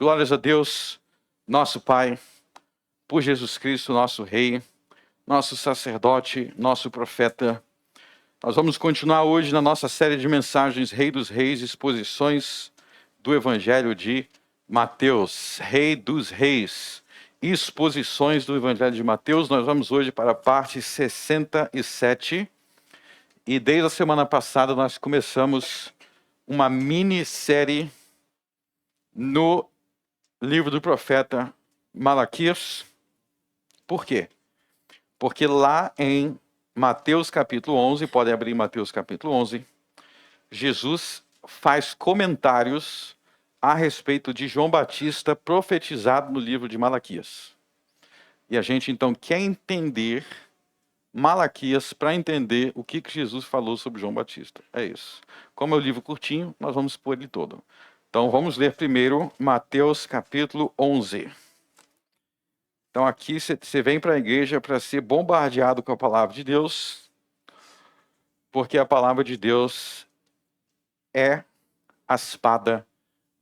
Glórias a Deus, nosso Pai, por Jesus Cristo, nosso Rei, nosso sacerdote, nosso profeta. Nós vamos continuar hoje na nossa série de mensagens Rei dos Reis, exposições do Evangelho de Mateus. Rei dos Reis, exposições do Evangelho de Mateus. Nós vamos hoje para a parte 67. E desde a semana passada nós começamos uma minissérie no livro do profeta Malaquias. Por quê? Porque lá em Mateus capítulo 11, podem abrir Mateus capítulo 11, Jesus faz comentários a respeito de João Batista profetizado no livro de Malaquias. E a gente então quer entender Malaquias para entender o que Jesus falou sobre João Batista. É isso. Como é um livro curtinho, nós vamos pôr ele todo. Então vamos ler primeiro Mateus capítulo 11. Então aqui você vem para a igreja para ser bombardeado com a palavra de Deus, porque a palavra de Deus é a espada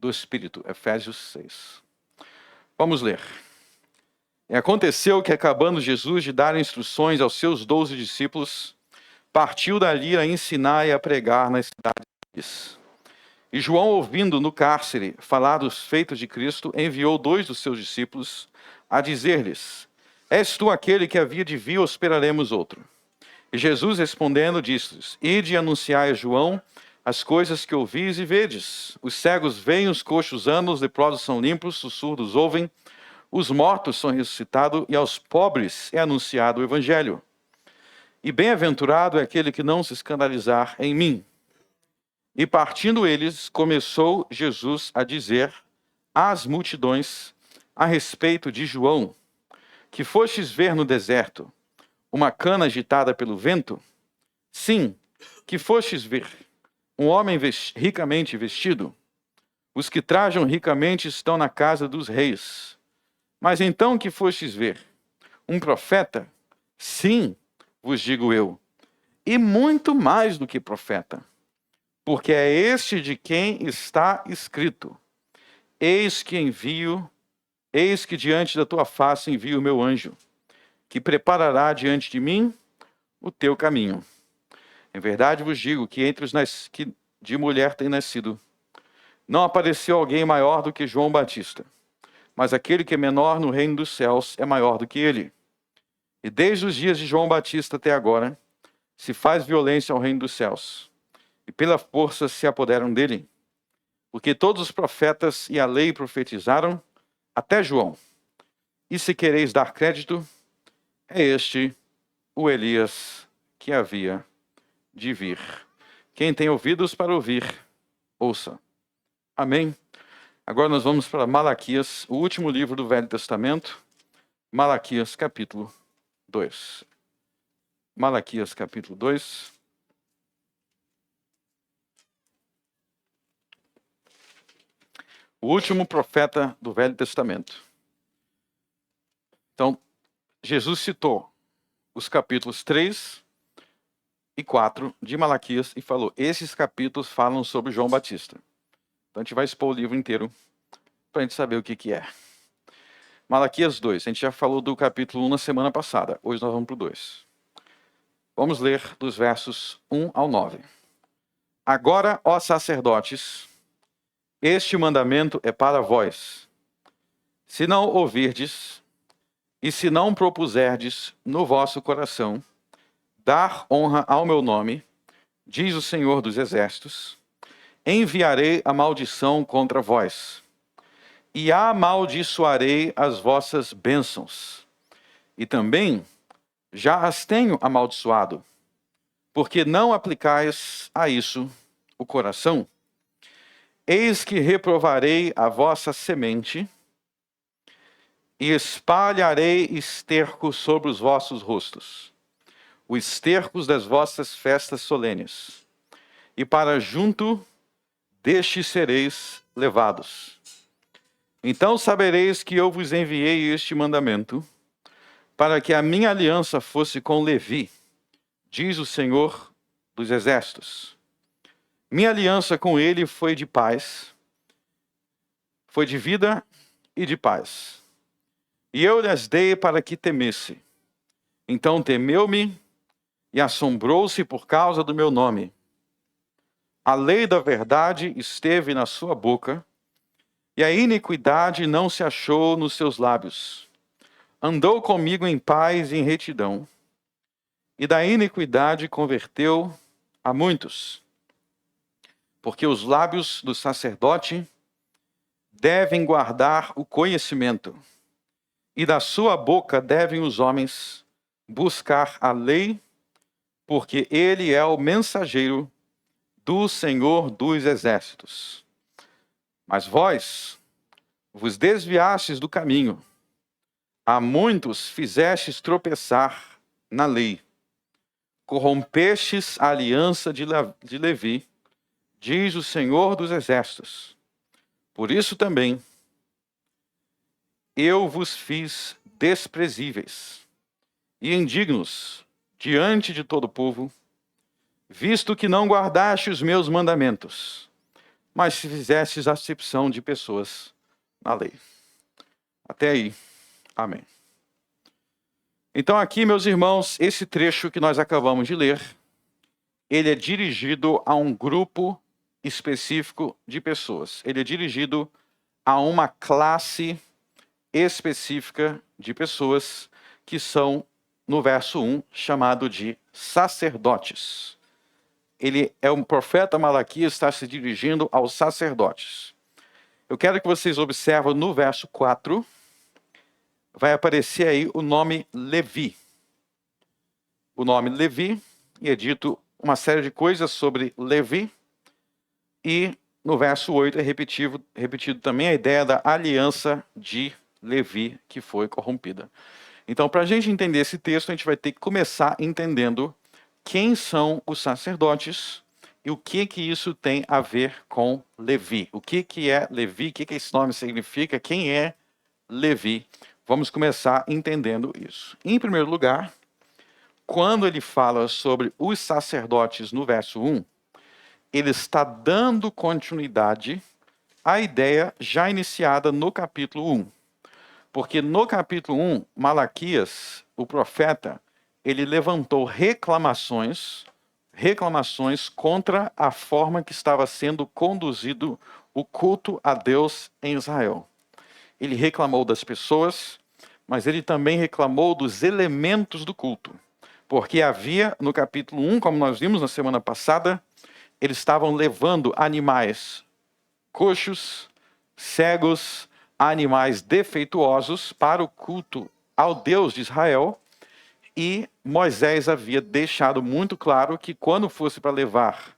do Espírito. Efésios 6. Vamos ler. E aconteceu que, acabando Jesus de dar instruções aos seus 12 discípulos, partiu dali a ensinar e a pregar nas cidades. E João, ouvindo no cárcere falar dos feitos de Cristo, enviou 2 dos seus discípulos a dizer-lhes: És tu aquele que havia de vir, ou esperaremos outro? E Jesus, respondendo, disse-lhes: Ide e anunciai a João as coisas que ouvis e vedes. Os cegos veem, os coxos andam, os leprosos são limpos, os surdos ouvem, os mortos são ressuscitados, e aos pobres é anunciado o Evangelho. E bem-aventurado é aquele que não se escandalizar em mim. E partindo eles, começou Jesus a dizer às multidões a respeito de João: que fostes ver no deserto uma cana agitada pelo vento? Sim, que fostes ver um homem ricamente vestido? Os que trajam ricamente estão na casa dos reis. Mas então que fostes ver um profeta? Sim, vos digo eu, e muito mais do que profeta. Porque é este de quem está escrito: Eis que diante da tua face envio o meu anjo, que preparará diante de mim o teu caminho. Em verdade vos digo que entre os que de mulher tem nascido, não apareceu alguém maior do que João Batista, mas aquele que é menor no reino dos céus é maior do que ele. E desde os dias de João Batista até agora, se faz violência ao reino dos céus, e pela força se apoderam dele. Porque todos os profetas e a lei profetizaram até João. E se quereis dar crédito, é este o Elias que havia de vir. Quem tem ouvidos para ouvir, ouça. Amém? Agora nós vamos para Malaquias, o último livro do Velho Testamento. Malaquias capítulo 2. Malaquias capítulo 2. O último profeta do Velho Testamento. Então, Jesus citou os capítulos 3 e 4 de Malaquias e falou: esses capítulos falam sobre João Batista. Então a gente vai expor o livro inteiro para a gente saber o que é. Malaquias 2. A gente já falou do capítulo 1 na semana passada. Hoje nós vamos para o 2. Vamos ler dos versos 1 ao 9. Agora, ó sacerdotes, este mandamento é para vós. Se não ouvirdes, e se não propuserdes no vosso coração dar honra ao meu nome, diz o Senhor dos Exércitos, enviarei a maldição contra vós, e amaldiçoarei as vossas bênçãos. E também já as tenho amaldiçoado, porque não aplicais a isso o coração. Eis que reprovarei a vossa semente, e espalharei esterco sobre os vossos rostos, os estercos das vossas festas solenes, e para junto destes sereis levados. Então sabereis que eu vos enviei este mandamento, para que a minha aliança fosse com Levi, diz o Senhor dos Exércitos. Minha aliança com ele foi de paz, foi de vida e de paz. E eu lhes dei para que temesse. Então temeu-me e assombrou-se por causa do meu nome. A lei da verdade esteve na sua boca, e a iniquidade não se achou nos seus lábios. Andou comigo em paz e em retidão, e da iniquidade converteu a muitos. Porque os lábios do sacerdote devem guardar o conhecimento, e da sua boca devem os homens buscar a lei, porque ele é o mensageiro do Senhor dos Exércitos. Mas vós vos desviastes do caminho, a muitos fizestes tropeçar na lei, corrompestes a aliança de Levi, diz o Senhor dos Exércitos. Por isso também eu vos fiz desprezíveis e indignos diante de todo o povo, visto que não guardaste os meus mandamentos, mas fizestes acepção de pessoas na lei. Até aí. Amém. Então aqui, meus irmãos, esse trecho que nós acabamos de ler, ele é dirigido a um grupo específico de pessoas. Ele é dirigido a uma classe específica de pessoas que são, no verso 1, chamado de sacerdotes. Ele é um profeta Malaquias, está se dirigindo aos sacerdotes. Eu quero que vocês observem no verso 4, vai aparecer aí o nome Levi. O nome Levi, e é dito uma série de coisas sobre Levi, e no verso 8 é repetido também a ideia da aliança de Levi, que foi corrompida. Então, para a gente entender esse texto, a gente vai ter que começar entendendo quem são os sacerdotes e o que isso tem a ver com Levi. O que é Levi, o que esse nome significa, quem é Levi. Vamos começar entendendo isso. Em primeiro lugar, quando ele fala sobre os sacerdotes no verso 1, ele está dando continuidade à ideia já iniciada no capítulo 1. Porque no capítulo 1, Malaquias, o profeta, ele levantou reclamações contra a forma que estava sendo conduzido o culto a Deus em Israel. Ele reclamou das pessoas, mas ele também reclamou dos elementos do culto. Porque havia, no capítulo 1, como nós vimos na semana passada, eles estavam levando animais coxos, cegos, animais defeituosos para o culto ao Deus de Israel, e Moisés havia deixado muito claro que quando fosse para levar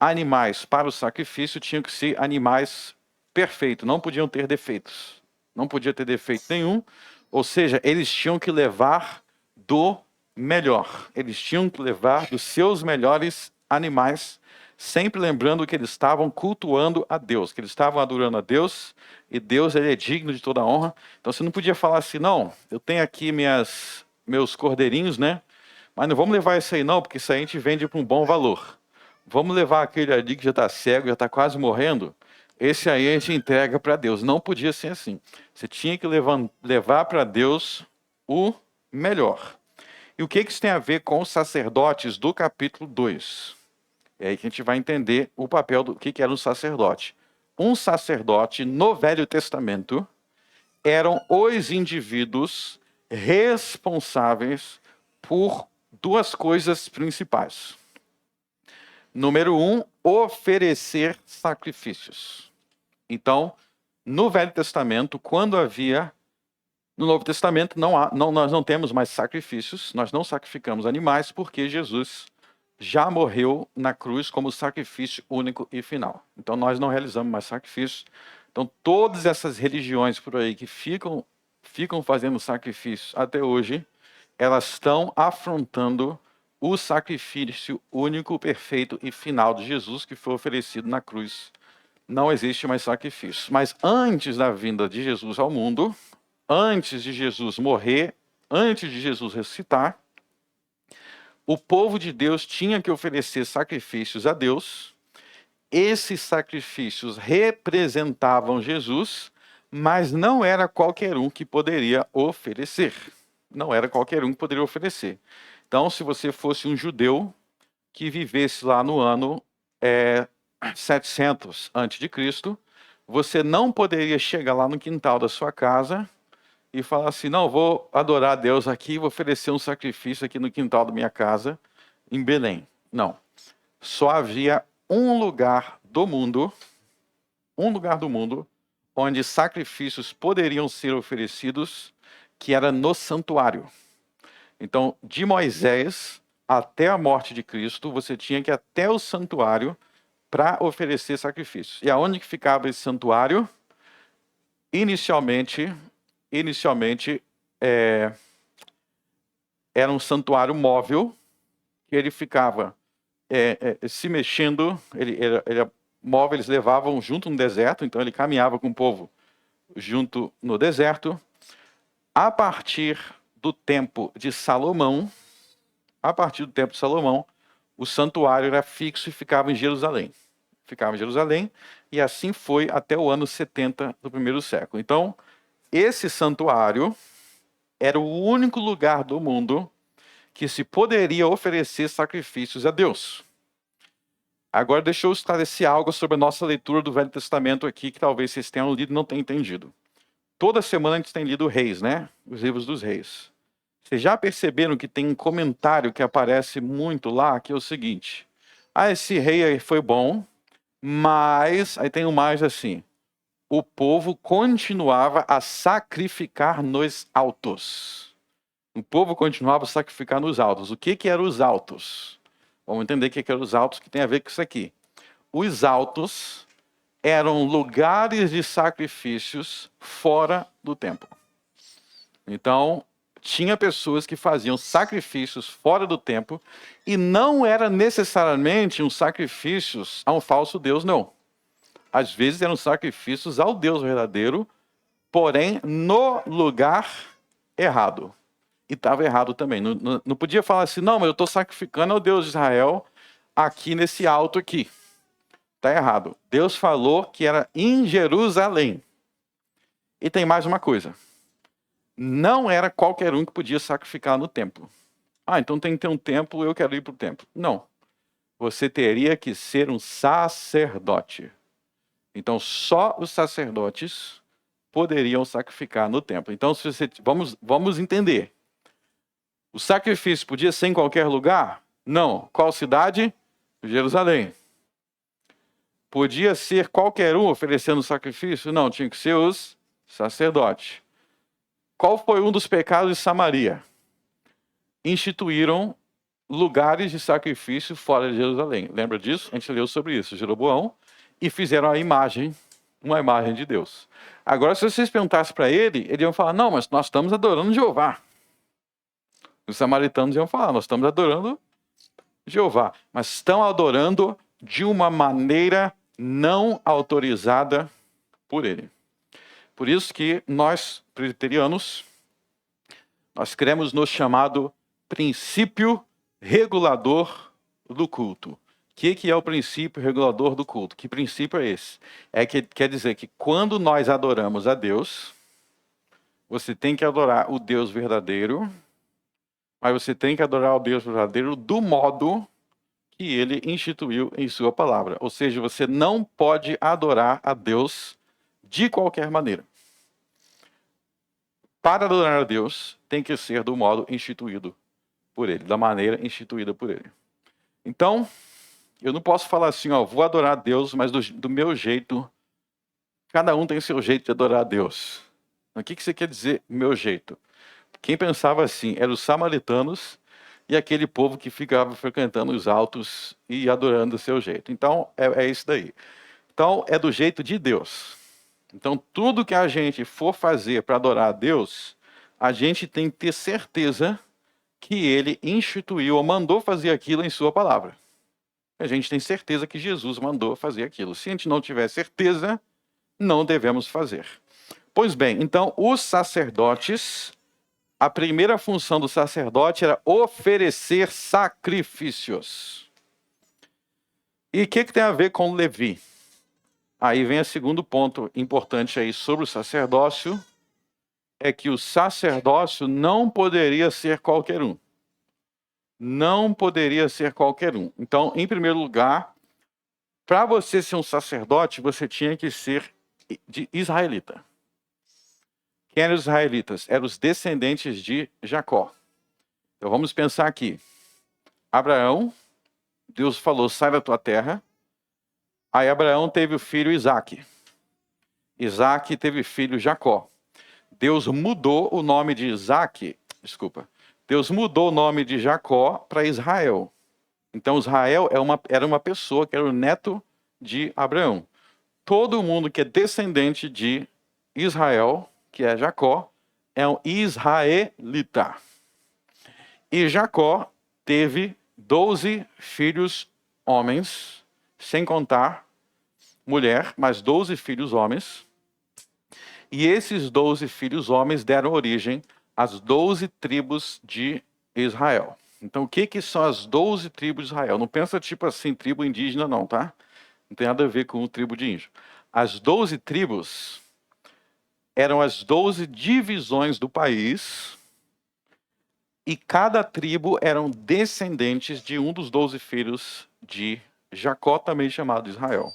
animais para o sacrifício, tinham que ser animais perfeitos, não podiam ter defeitos. Não podia ter defeito nenhum, ou seja, eles tinham que levar do melhor. Eles tinham que levar dos seus melhores animais, sempre lembrando que eles estavam cultuando a Deus, que eles estavam adorando a Deus, e Deus ele é digno de toda a honra. Então você não podia falar assim, não, eu tenho aqui meus cordeirinhos, né? Mas não vamos levar isso aí não, porque isso aí a gente vende por um bom valor. Vamos levar aquele ali que já está cego, já está quase morrendo, esse aí a gente entrega para Deus. Não podia ser assim. Você tinha que levar para Deus o melhor. E o que isso tem a ver com os sacerdotes do capítulo 2? É aí que a gente vai entender o papel do que era um sacerdote. Um sacerdote no Velho Testamento eram os indivíduos responsáveis por duas coisas principais. Número 1, oferecer sacrifícios. Então, no Velho Testamento, quando havia... No Novo Testamento, nós não temos mais sacrifícios, nós não sacrificamos animais, porque Jesus já morreu na cruz como sacrifício único e final. Então, nós não realizamos mais sacrifícios. Então, todas essas religiões por aí que ficam fazendo sacrifícios até hoje, elas estão afrontando o sacrifício único, perfeito e final de Jesus, que foi oferecido na cruz. Não existe mais sacrifício. Mas antes da vinda de Jesus ao mundo, antes de Jesus morrer, antes de Jesus ressuscitar, o povo de Deus tinha que oferecer sacrifícios a Deus. Esses sacrifícios representavam Jesus, mas não era qualquer um que poderia oferecer. Não era qualquer um que poderia oferecer. Então, se você fosse um judeu que vivesse lá no ano 700 a.C., você não poderia chegar lá no quintal da sua casa e falar assim, não, vou adorar a Deus aqui, vou oferecer um sacrifício aqui no quintal da minha casa, em Belém. Não. Só havia um lugar do mundo, onde sacrifícios poderiam ser oferecidos, que era no santuário. Então, de Moisés até a morte de Cristo, você tinha que ir até o santuário para oferecer sacrifícios. E aonde que ficava esse santuário? Inicialmente era um santuário móvel, que ele ficava se mexendo, ele era móvel, eles levavam junto no deserto, então ele caminhava com o povo junto no deserto. A partir do tempo de Salomão, o santuário era fixo e ficava em Jerusalém. E assim foi até o ano 70 do primeiro século. Então, esse santuário era o único lugar do mundo que se poderia oferecer sacrifícios a Deus. Agora, deixa eu esclarecer algo sobre a nossa leitura do Velho Testamento aqui, que talvez vocês tenham lido e não tenham entendido. Toda semana a gente tem lido Reis, né? Os livros dos Reis. Vocês já perceberam que tem um comentário que aparece muito lá, que é o seguinte: esse rei aí foi bom, mas... Aí tem um mais assim: o povo continuava a sacrificar nos altos. O povo continuava a sacrificar nos altos. O que eram os altos? Vamos entender o que eram os altos, que tem a ver com isso aqui. Os altos eram lugares de sacrifícios fora do templo. Então, tinha pessoas que faziam sacrifícios fora do templo e não era necessariamente um sacrifícios a um falso Deus, não. Às vezes eram sacrifícios ao Deus verdadeiro, porém no lugar errado. E estava errado também. Não podia falar assim, não, mas eu estou sacrificando ao Deus de Israel aqui nesse alto aqui. Está errado. Deus falou que era em Jerusalém. E tem mais uma coisa. Não era qualquer um que podia sacrificar no templo. Então tem que ter um templo, eu quero ir para o templo. Não. Você teria que ser um sacerdote. Então só os sacerdotes poderiam sacrificar no templo. Então vamos entender. O sacrifício podia ser em qualquer lugar? Não. Qual cidade? Jerusalém. Podia ser qualquer um oferecendo sacrifício? Não, tinha que ser os sacerdotes. Qual foi um dos pecados de Samaria? Instituíram lugares de sacrifício fora de Jerusalém. Lembra disso? A gente leu sobre isso, Jeroboão, e fizeram uma imagem de Deus. Agora, se vocês perguntassem para ele, eles iam falar, não, mas nós estamos adorando Jeová. Os samaritanos iam falar, nós estamos adorando Jeová, mas estão adorando de uma maneira não autorizada por ele. Por isso que nós, presbiterianos, nós cremos no chamado princípio regulador do culto. O que é o princípio regulador do culto? Que princípio é esse? Quer dizer que quando nós adoramos a Deus, você tem que adorar o Deus verdadeiro, mas você tem que adorar o Deus verdadeiro do modo que ele instituiu em sua palavra. Ou seja, você não pode adorar a Deus de qualquer maneira. Para adorar a Deus, tem que ser do modo instituído por ele, da maneira instituída por ele. Então, eu não posso falar assim, vou adorar a Deus, mas do meu jeito. Cada um tem seu jeito de adorar a Deus. O que você quer dizer, meu jeito? Quem pensava assim eram os samaritanos e aquele povo que ficava frequentando os altos e adorando o seu jeito. Então, é isso daí. Então, é do jeito de Deus. Então, tudo que a gente for fazer para adorar a Deus, a gente tem que ter certeza que ele instituiu ou mandou fazer aquilo em sua palavra. A gente tem certeza que Jesus mandou fazer aquilo. Se a gente não tiver certeza, não devemos fazer. Pois bem, então, os sacerdotes, a primeira função do sacerdote era oferecer sacrifícios. E o que tem a ver com Levi? Aí vem o segundo ponto importante aí sobre o sacerdócio, é que o sacerdócio não poderia ser qualquer um. Não poderia ser qualquer um. Então, em primeiro lugar, para você ser um sacerdote, você tinha que ser de israelita. Quem eram os israelitas? Eram os descendentes de Jacó. Então vamos pensar aqui. Abraão, Deus falou, sai da tua terra. Aí Abraão teve o filho Isaque. Isaque teve filho Jacó. Deus mudou o nome de Deus mudou o nome de Jacó para Israel. Então Israel era uma pessoa que era o neto de Abraão. Todo mundo que é descendente de Israel, que é Jacó, é um israelita. E Jacó teve 12 filhos homens, sem contar mulher, mas 12 filhos homens. E esses 12 filhos homens deram origem às 12 tribos de Israel. Então, o que são as 12 tribos de Israel? Não pensa tipo assim, tribo indígena não, tá? Não tem nada a ver com o tribo de índio. As 12 tribos eram as 12 divisões do país, e cada tribo eram descendentes de um dos 12 filhos de Jacó, também chamado Israel.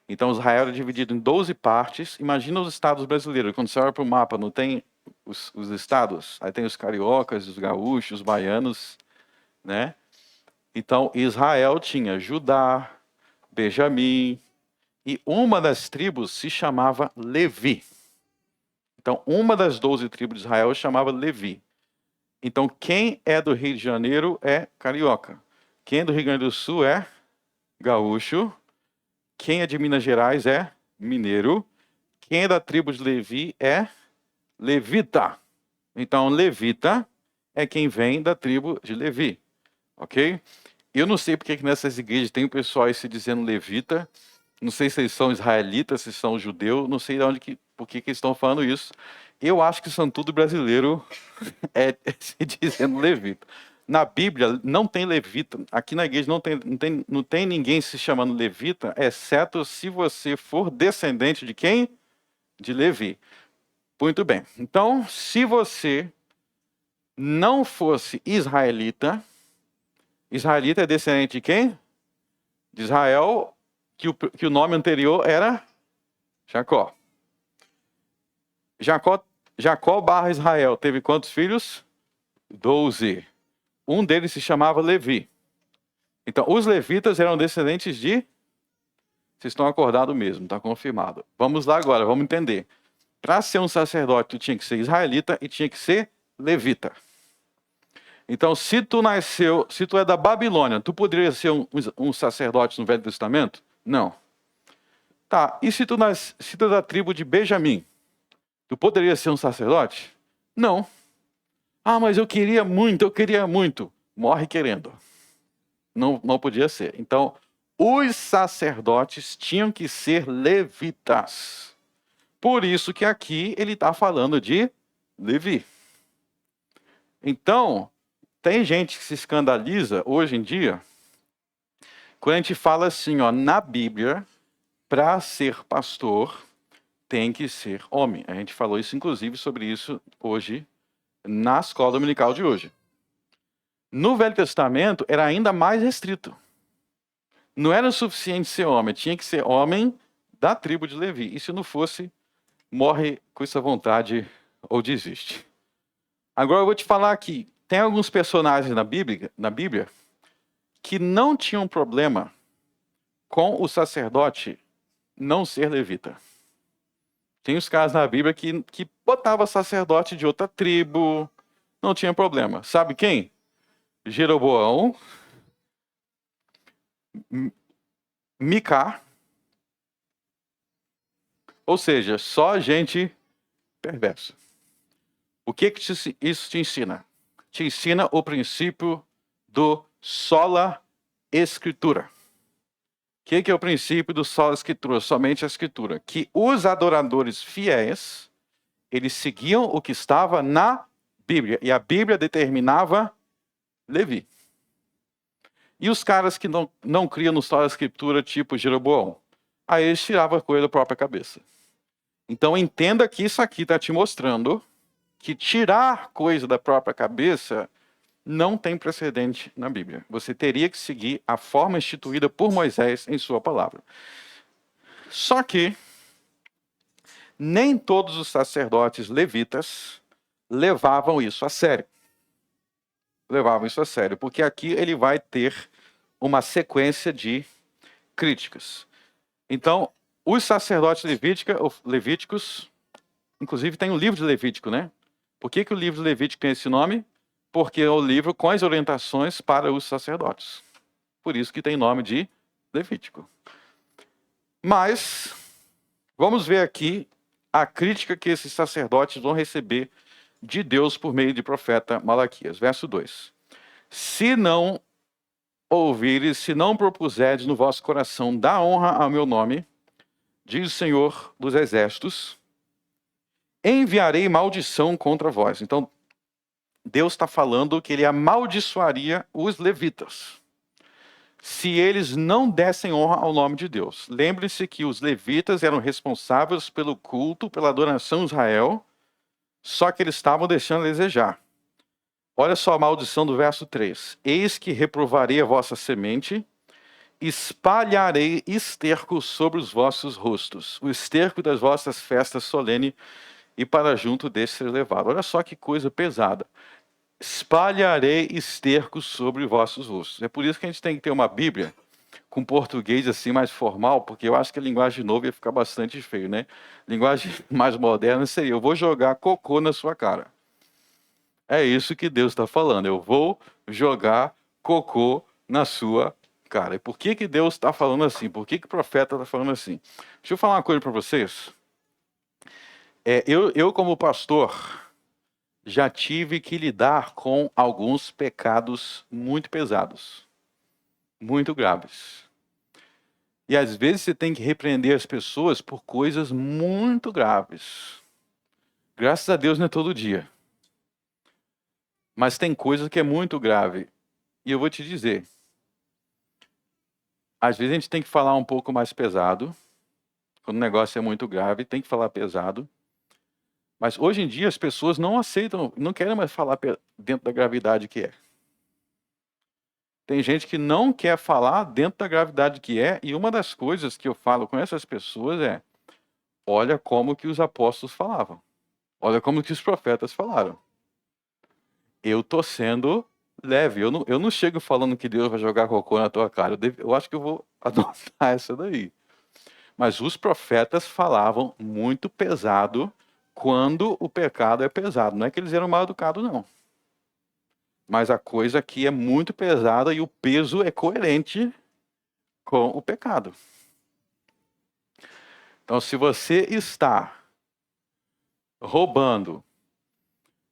Então Israel era dividido em 12 partes. Imagina os estados brasileiros. Quando você olha para o mapa, não tem os estados? Aí tem os cariocas, os gaúchos, os baianos, né? Então Israel tinha Judá, Benjamim, e uma das tribos se chamava Levi. Então uma das 12 tribos de Israel chamava Levi. Então quem é do Rio de Janeiro é carioca. Quem é do Rio Grande do Sul é gaúcho. Quem é de Minas Gerais é mineiro. Quem é da tribo de Levi é levita. Então, levita é quem vem da tribo de Levi. Ok? Eu não sei porque que nessas igrejas tem o pessoal aí se dizendo levita. Não sei se eles são israelitas, se são judeus. Não sei de onde por que eles estão falando isso. Eu acho que são tudo brasileiro se dizendo levita. Na Bíblia não tem levita. Aqui na igreja não tem ninguém se chamando levita, exceto se você for descendente de quem? De Levi. Muito bem. Então, se você não fosse israelita, israelita é descendente de quem? De Israel, que o nome anterior era Jacó. Jacó barra Israel teve quantos filhos? 12. Um deles se chamava Levi. Então, os levitas eram descendentes de... Vocês estão acordados mesmo, está confirmado. Vamos lá agora, vamos entender. Para ser um sacerdote, tu tinha que ser israelita e tinha que ser levita. Então, se tu é da Babilônia, tu poderia ser um sacerdote no Velho Testamento? Não. Tá, e se tu é da tribo de Benjamim, tu poderia ser um sacerdote? Não. Ah, mas eu queria muito. Morre querendo. Não podia ser. Então, os sacerdotes tinham que ser levitas. Por isso que aqui ele está falando de Levi. Então, tem gente que se escandaliza hoje em dia quando a gente fala assim, ó, na Bíblia, para ser pastor, tem que ser homem. A gente falou isso, inclusive, sobre isso hoje, na escola dominical de hoje. No Velho Testamento era ainda mais restrito. Não era suficiente ser homem, tinha que ser homem da tribo de Levi. E se não fosse, morre com essa vontade ou desiste. Agora eu vou te falar aqui, tem alguns personagens na Bíblia que não tinham problema com o sacerdote não ser levita. Tem os casos na Bíblia que botava sacerdote de outra tribo, não tinha problema. Sabe quem? Jeroboão, Mica, ou seja, só gente perversa. O que isso te ensina? Te ensina o princípio do sola escritura. O que é o princípio do sola escritura? Somente a escritura. Que os adoradores fiéis, eles seguiam o que estava na Bíblia. E a Bíblia determinava Levi. E os caras que não criam no sola escritura, tipo Jeroboão? aí eles tiravam a coisa da própria cabeça. Então entenda que isso aqui está te mostrando que tirar coisa da própria cabeça não tem precedente na Bíblia. Você teria que seguir a forma instituída por Moisés em sua palavra. Só que nem todos os sacerdotes levitas levavam isso a sério. Levavam isso a sério, porque aqui ele vai ter uma sequência de críticas. Então, os sacerdotes levíticos, inclusive tem um livro de Levítico, né? Por que o livro de Levítico tem esse nome? Porque é o livro com as orientações para os sacerdotes. Por isso que tem nome de Levítico. Mas, vamos ver aqui a crítica que esses sacerdotes vão receber de Deus por meio de profeta Malaquias. Verso 2. Se não ouvires, se não propuserdes no vosso coração dar honra ao meu nome, diz o Senhor dos Exércitos, enviarei maldição contra vós. Então, Deus está falando que ele amaldiçoaria os levitas, se eles não dessem honra ao nome de Deus. Lembre-se que os levitas eram responsáveis pelo culto, pela adoração a Israel, só que eles estavam deixando a desejar. Olha só a maldição do verso 3. Eis que reprovarei a vossa semente, espalharei esterco sobre os vossos rostos, o esterco das vossas festas solenes, e para junto deste ser levado. Olha só que coisa pesada. Espalharei esterco sobre os vossos rostos. É por isso que a gente tem que ter uma Bíblia com português assim mais formal, porque eu acho que a linguagem nova ia ficar bastante feio, né? Linguagem mais moderna seria: eu vou jogar cocô na sua cara. É isso que Deus está falando. Eu vou jogar cocô na sua cara. E por que Deus está falando assim? Por que o profeta está falando assim? Deixa eu falar uma coisa para vocês. Eu, como pastor, já tive que lidar com alguns pecados muito pesados, muito graves. E às vezes você tem que repreender as pessoas por coisas muito graves. Graças a Deus não é todo dia. Mas tem coisa que é muito grave. E eu vou te dizer, às vezes a gente tem que falar um pouco mais pesado. Quando o negócio é muito grave, tem que falar pesado. Mas hoje em dia as pessoas não aceitam, não querem mais falar dentro da gravidade que é. Tem gente que não quer falar dentro da gravidade que é, e uma das coisas que eu falo com essas pessoas é: olha como que os apóstolos falavam. Olha como que os profetas falaram. Eu estou sendo leve. Eu não chego falando que Deus vai jogar cocô na tua cara. Eu acho que eu vou adotar essa daí. Mas os profetas falavam muito pesado quando o pecado é pesado. Não é que eles eram mal educados, não. Mas a coisa aqui é muito pesada e o peso é coerente com o pecado. Então, se você está roubando,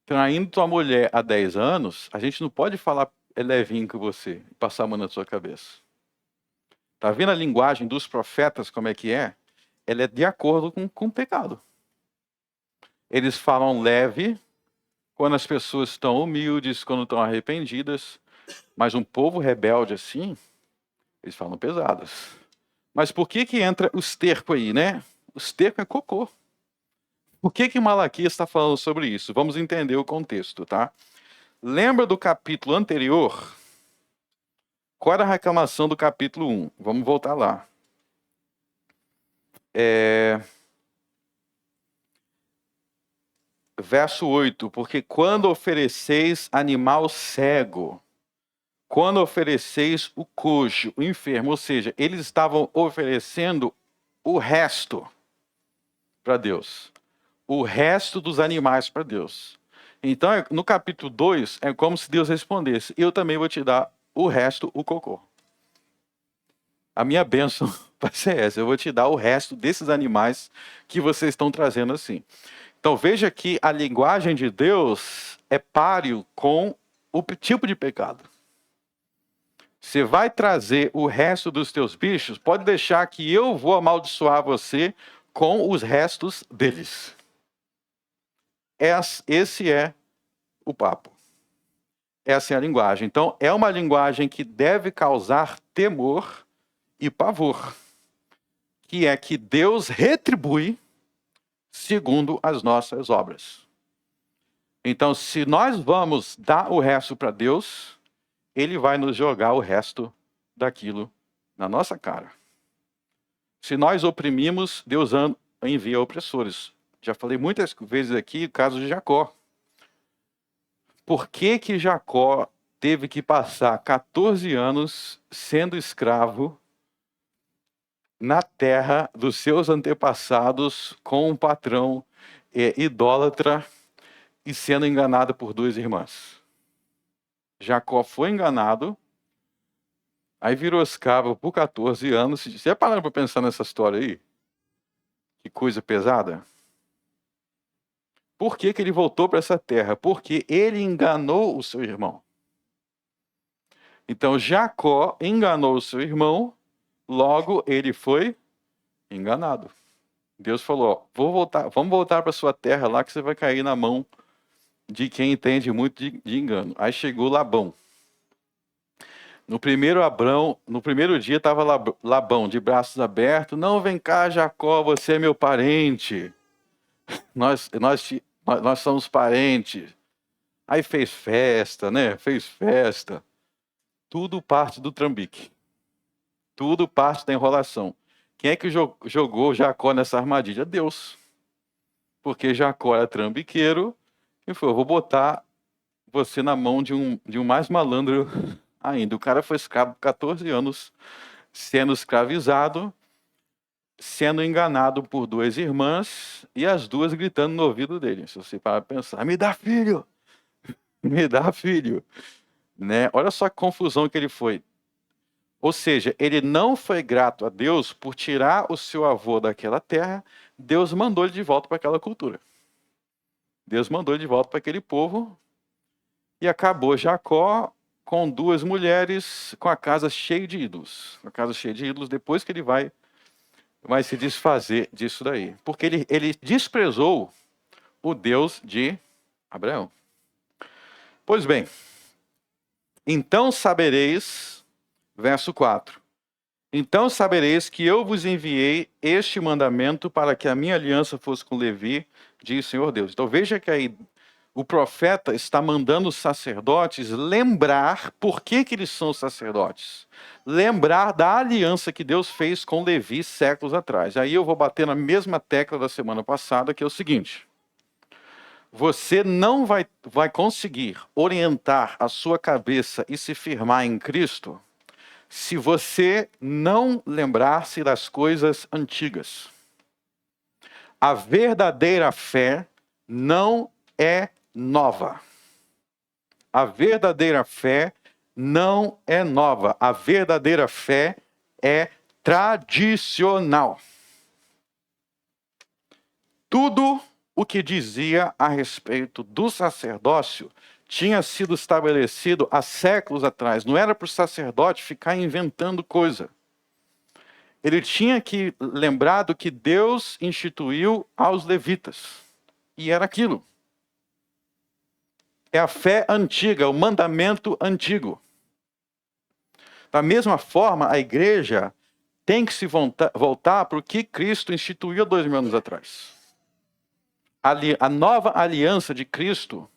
traindo tua mulher há 10 anos, a gente não pode falar levinho com você e passar a mão na sua cabeça. Tá vendo a linguagem dos profetas como é que é? Ela é de acordo com o pecado. Eles falam leve quando as pessoas estão humildes, quando estão arrependidas, mas um povo rebelde assim, eles falam pesadas. Mas por que entra o esterco aí, né? O esterco é cocô. Por que Malaquias está falando sobre isso? Vamos entender o contexto, tá? Lembra do capítulo anterior? Qual era a reclamação do capítulo 1? Vamos voltar lá. Verso 8. Porque quando ofereceis animal cego, quando ofereceis o coxo, o enfermo, ou seja, eles estavam oferecendo o resto para Deus. O resto dos animais para Deus. Então, no capítulo 2, é como se Deus respondesse: eu também vou te dar o resto, o cocô. A minha bênção vai ser essa: eu vou te dar o resto desses animais que vocês estão trazendo assim. Então, veja que a linguagem de Deus é páreo com o tipo de pecado. Você vai trazer o resto dos teus bichos, pode deixar que eu vou amaldiçoar você com os restos deles. Esse é o papo. Essa é a linguagem. Então, é uma linguagem que deve causar temor e pavor. que é que Deus retribui segundo as nossas obras. Então, se nós vamos dar o resto para Deus, Ele vai nos jogar o resto daquilo na nossa cara. Se nós oprimimos, Deus envia opressores. Já falei muitas vezes aqui o caso de Jacó. Por que Jacó teve que passar 14 anos sendo escravo na terra dos seus antepassados com um patrão idólatra e sendo enganado por duas irmãs? Jacó foi enganado, aí virou escravo por 14 anos. Você já parou para pensar nessa história aí? Que coisa pesada. Por que ele voltou para essa terra? Porque ele enganou o seu irmão. Então Jacó enganou o seu irmão, logo ele foi enganado. Deus falou, vamos voltar para sua terra lá que você vai cair na mão de quem entende muito de engano. Aí chegou Labão. No primeiro dia estava Labão de braços abertos. Não, vem cá, Jacó, você é meu parente. Nós somos parentes. Aí fez festa, né? Fez festa. Tudo parte do trambique. Tudo parte da enrolação. Quem é que jogou Jacó nessa armadilha? Deus. Porque Jacó era trambiqueiro e falou, vou botar você na mão de um mais malandro ainda. O cara foi escravo por 14 anos, sendo escravizado, sendo enganado por duas irmãs e as duas gritando no ouvido dele. Se você parar para pensar, me dá filho! Me dá filho! Né? Olha só que confusão que ele foi. Ou seja, ele não foi grato a Deus por tirar o seu avô daquela terra. Deus mandou ele de volta para aquela cultura. Deus mandou ele de volta para aquele povo. E acabou Jacó com duas mulheres, com a casa cheia de ídolos. A casa cheia de ídolos, depois que ele vai se desfazer disso daí. Porque ele desprezou o Deus de Abraão. Pois bem, então sabereis, verso 4. Então sabereis que eu vos enviei este mandamento para que a minha aliança fosse com Levi, diz o Senhor Deus. Então veja que aí o profeta está mandando os sacerdotes lembrar por que eles são sacerdotes. Lembrar da aliança que Deus fez com Levi séculos atrás. Aí eu vou bater na mesma tecla da semana passada, que é o seguinte. Você não vai conseguir orientar a sua cabeça e se firmar em Cristo se você não lembrar-se das coisas antigas. A verdadeira fé não é nova. A verdadeira fé não é nova. A verdadeira fé é tradicional. Tudo o que dizia a respeito do sacerdócio tinha sido estabelecido há séculos atrás. Não era para o sacerdote ficar inventando coisa. Ele tinha que lembrar do que Deus instituiu aos levitas. E era aquilo. É a fé antiga, o mandamento antigo. Da mesma forma, a igreja tem que se voltar para o que Cristo instituiu há 2000 anos atrás. A nova aliança de Cristo,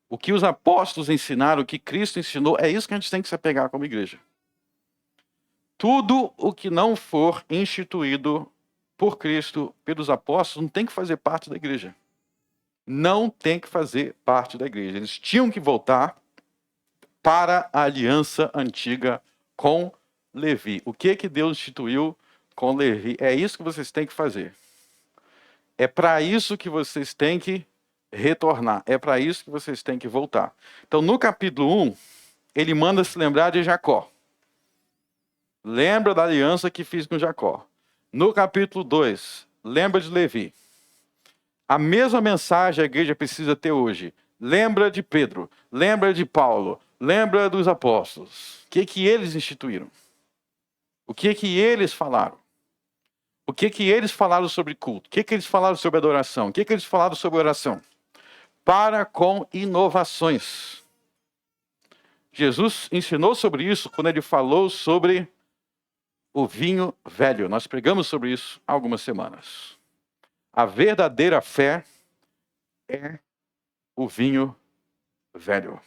o que os apóstolos ensinaram, o que Cristo ensinou, é isso que a gente tem que se apegar como igreja. Tudo o que não for instituído por Cristo, pelos apóstolos, não tem que fazer parte da igreja. Não tem que fazer parte da igreja. Eles tinham que voltar para a aliança antiga com Levi. O que Deus instituiu com Levi? É isso que vocês têm que fazer. É para isso que vocês têm que retornar. É para isso que vocês têm que voltar. Então, no capítulo 1, ele manda se lembrar de Jacó. Lembra da aliança que fiz com Jacó. No capítulo 2, lembra de Levi. A mesma mensagem a igreja precisa ter hoje. Lembra de Pedro, lembra de Paulo, lembra dos apóstolos. O que eles instituíram? O que eles falaram? O que eles falaram sobre culto? O que eles falaram sobre adoração? O que eles falaram sobre oração? Para com inovações. Jesus ensinou sobre isso quando ele falou sobre o vinho velho. Nós pregamos sobre isso há algumas semanas. A verdadeira fé é o vinho velho,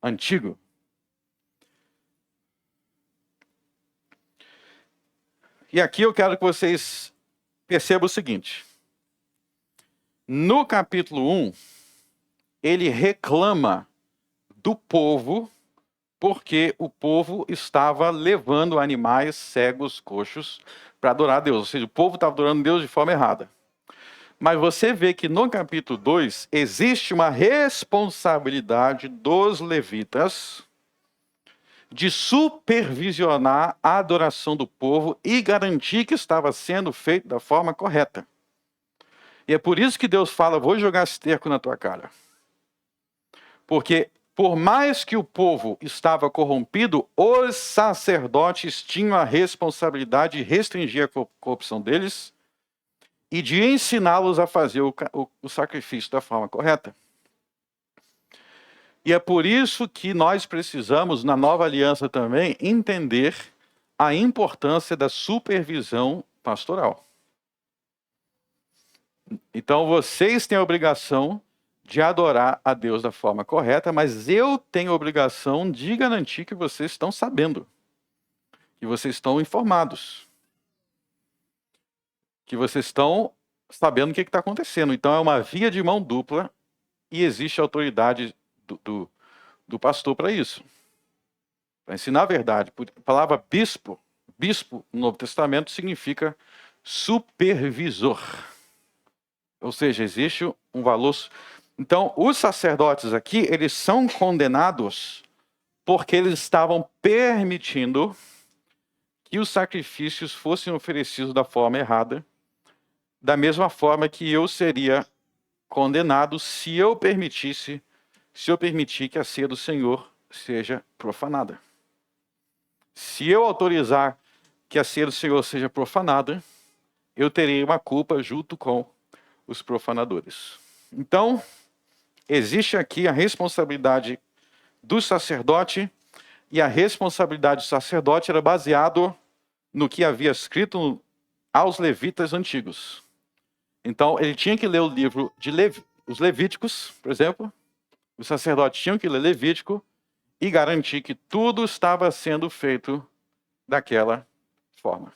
antigo. E aqui eu quero que vocês percebam o seguinte. No capítulo 1, ele reclama do povo, porque o povo estava levando animais cegos, coxos, para adorar a Deus. Ou seja, o povo estava adorando Deus de forma errada. Mas você vê que no capítulo 2, existe uma responsabilidade dos levitas de supervisionar a adoração do povo e garantir que estava sendo feito da forma correta. E é por isso que Deus fala, vou jogar esterco na tua cara. Porque por mais que o povo estava corrompido, os sacerdotes tinham a responsabilidade de restringir a corrupção deles e de ensiná-los a fazer o sacrifício da forma correta. E é por isso que nós precisamos, na nova aliança também, entender a importância da supervisão pastoral. Então, vocês têm a obrigação de adorar a Deus da forma correta, mas eu tenho a obrigação de garantir que vocês estão sabendo, que vocês estão informados, que vocês estão sabendo o que está acontecendo. Então, é uma via de mão dupla e existe autoridade do pastor para isso. Para ensinar a verdade. A palavra bispo no Novo Testamento significa supervisor. Ou seja, existe um valor. Então, os sacerdotes aqui, eles são condenados porque eles estavam permitindo que os sacrifícios fossem oferecidos da forma errada, da mesma forma que eu seria condenado se eu permitir que a ceia do Senhor seja profanada. Se eu autorizar que a ceia do Senhor seja profanada, eu terei uma culpa junto com os profanadores. Então, existe aqui a responsabilidade do sacerdote, e a responsabilidade do sacerdote era baseado no que havia escrito aos levitas antigos. Então, ele tinha que ler o livro de os Levíticos, por exemplo. Os sacerdotes tinham que ler Levítico e garantir que tudo estava sendo feito daquela forma.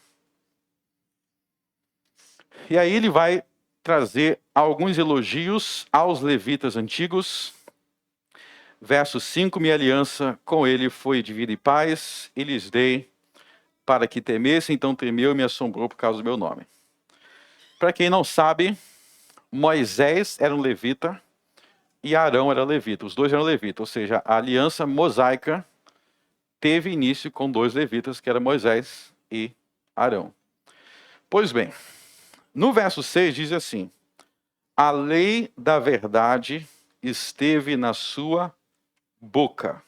E aí ele vai trazer alguns elogios aos levitas antigos. Verso 5, minha aliança com ele foi de vida e paz, e lhes dei para que temessem, então temeu e me assombrou por causa do meu nome. Para quem não sabe, Moisés era um levita e Arão era levita. Os dois eram levitas, ou seja, a aliança mosaica teve início com dois levitas, que eram Moisés e Arão. Pois bem, no verso 6 diz assim: a lei da verdade esteve na sua boca.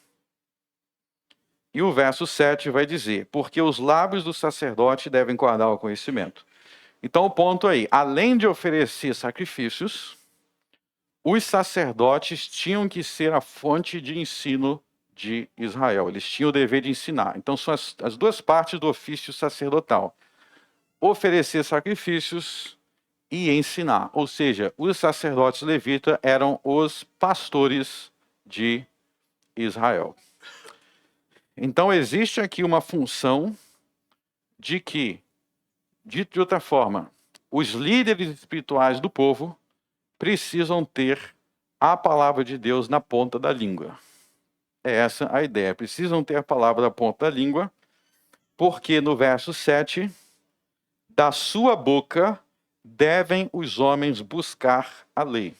E o verso 7 vai dizer, porque os lábios do sacerdote devem guardar o conhecimento. Então o ponto aí, além de oferecer sacrifícios, os sacerdotes tinham que ser a fonte de ensino de Israel. Eles tinham o dever de ensinar. Então são as duas partes do ofício sacerdotal. Oferecer sacrifícios e ensinar. Ou seja, os sacerdotes levitas eram os pastores de Israel. Então existe aqui uma função de que, dito de outra forma, os líderes espirituais do povo precisam ter a palavra de Deus na ponta da língua. É essa a ideia. Precisam ter a palavra na ponta da língua, porque no verso 7, da sua boca devem os homens buscar a lei,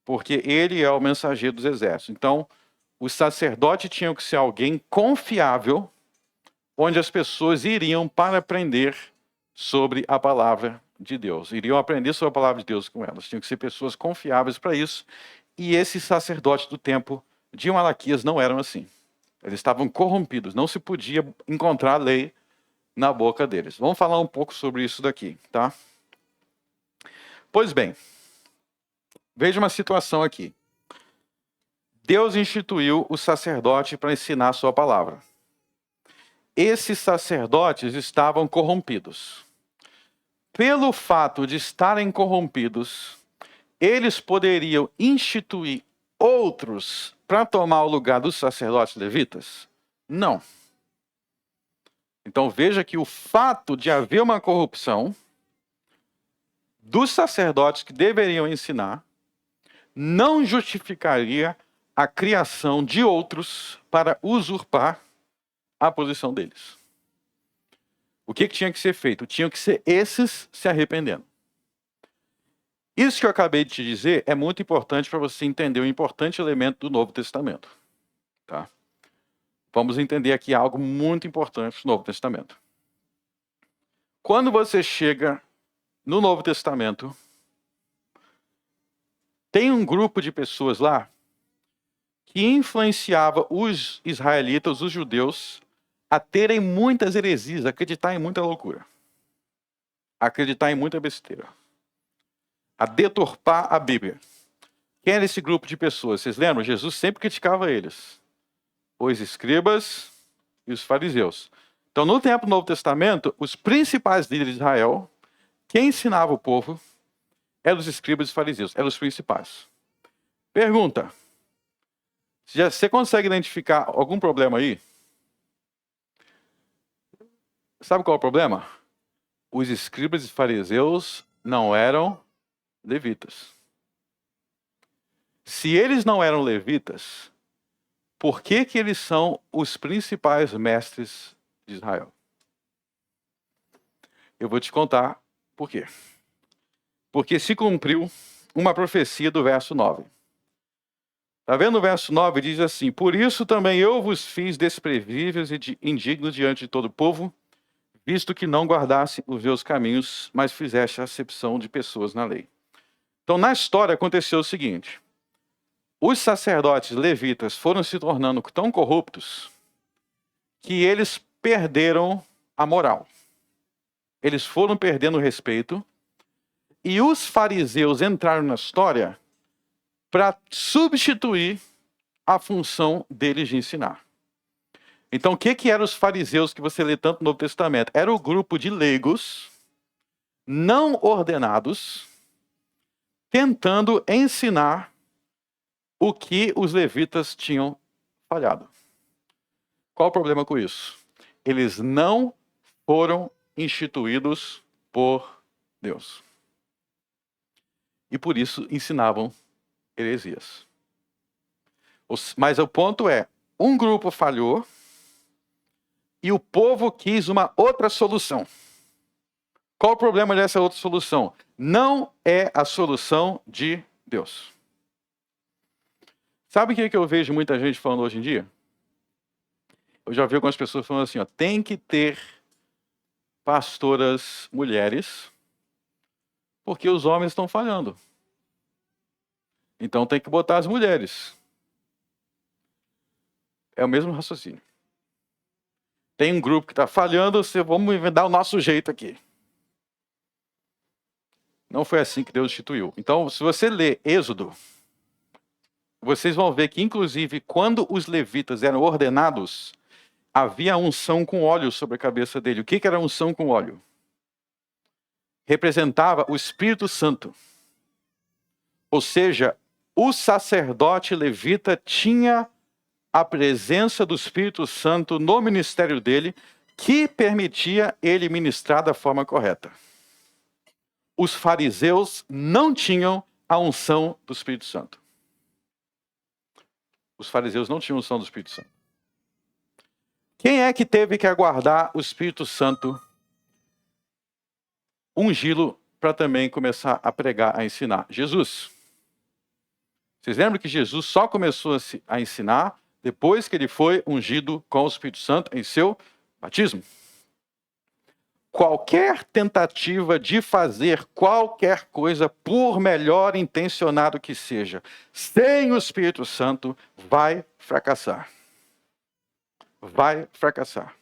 porque ele é o mensageiro dos exércitos. Então, os sacerdotes tinham que ser alguém confiável, onde as pessoas iriam para aprender sobre a palavra de Deus. Iriam aprender sobre a palavra de Deus com elas. Tinham que ser pessoas confiáveis para isso. E esses sacerdotes do tempo de Malaquias não eram assim. Eles estavam corrompidos. Não se podia encontrar lei na boca deles. Vamos falar um pouco sobre isso daqui, tá? Pois bem, veja uma situação aqui. Deus instituiu o sacerdote para ensinar a sua palavra. esses sacerdotes estavam corrompidos. Pelo fato de estarem corrompidos, eles poderiam instituir outros para tomar o lugar dos sacerdotes levitas? Não. Então veja que o fato de haver uma corrupção dos sacerdotes que deveriam ensinar não justificaria a criação de outros para usurpar a posição deles. O que tinha que ser feito? Tinham que ser esses se arrependendo. Isso que eu acabei de te dizer é muito importante para você entender um importante elemento do Novo Testamento. Tá? Vamos entender aqui algo muito importante do Novo Testamento. Quando você chega no Novo Testamento, tem um grupo de pessoas lá que influenciava os israelitas, os judeus, a terem muitas heresias, acreditar em muita loucura, acreditar em muita besteira, a deturpar a Bíblia. Quem era esse grupo de pessoas? Vocês lembram? Jesus sempre criticava eles. Os escribas e os fariseus. Então, no tempo do Novo Testamento, os principais líderes de Israel, quem ensinava o povo, eram os escribas e os fariseus, eram os principais. Pergunta: você consegue identificar algum problema aí? Sabe qual é o problema? Os escribas e fariseus não eram levitas. Se eles não eram levitas, por que eles são os principais mestres de Israel? Eu vou te contar por quê. Porque se cumpriu uma profecia do verso 9. Está vendo o verso 9? Diz assim: por isso também eu vos fiz desprevíveis e indignos diante de todo o povo, visto que não guardasse os meus caminhos, mas fizeste acepção de pessoas na lei. Então, na história aconteceu o seguinte: os sacerdotes levitas foram se tornando tão corruptos que eles perderam a moral. Eles foram perdendo o respeito, e os fariseus entraram na história para substituir a função deles de ensinar. Então, o que eram os fariseus que você lê tanto no Novo Testamento? Era o grupo de leigos, não ordenados, tentando ensinar o que os levitas tinham falhado. Qual o problema com isso? Eles não foram instituídos por Deus. E por isso ensinavam heresias. Mas o ponto é, um grupo falhou e o povo quis uma outra solução. Qual o problema dessa outra solução? Não é a solução de Deus. Sabe o que eu vejo muita gente falando hoje em dia? Eu já vi algumas pessoas falando assim, ó, tem que ter pastoras mulheres, porque os homens estão falhando. Então tem que botar as mulheres. É o mesmo raciocínio. Tem um grupo que está falhando, vamos dar o nosso jeito aqui. Não foi assim que Deus instituiu. Então, se você ler Êxodo, vocês vão ver que, inclusive, quando os levitas eram ordenados, havia unção com óleo sobre a cabeça dele. O que era unção com óleo? Representava o Espírito Santo. Ou seja, o sacerdote levita tinha a presença do Espírito Santo no ministério dele, que permitia ele ministrar da forma correta. Os fariseus não tinham a unção do Espírito Santo. Os fariseus não tinham a unção do Espírito Santo. Quem é que teve que aguardar o Espírito Santo ungí-lo para também começar a pregar, a ensinar? Jesus. Vocês lembram que Jesus só começou a ensinar depois que ele foi ungido com o Espírito Santo em seu batismo? Qualquer tentativa de fazer qualquer coisa, por melhor intencionado que seja, sem o Espírito Santo, vai fracassar. Vai fracassar.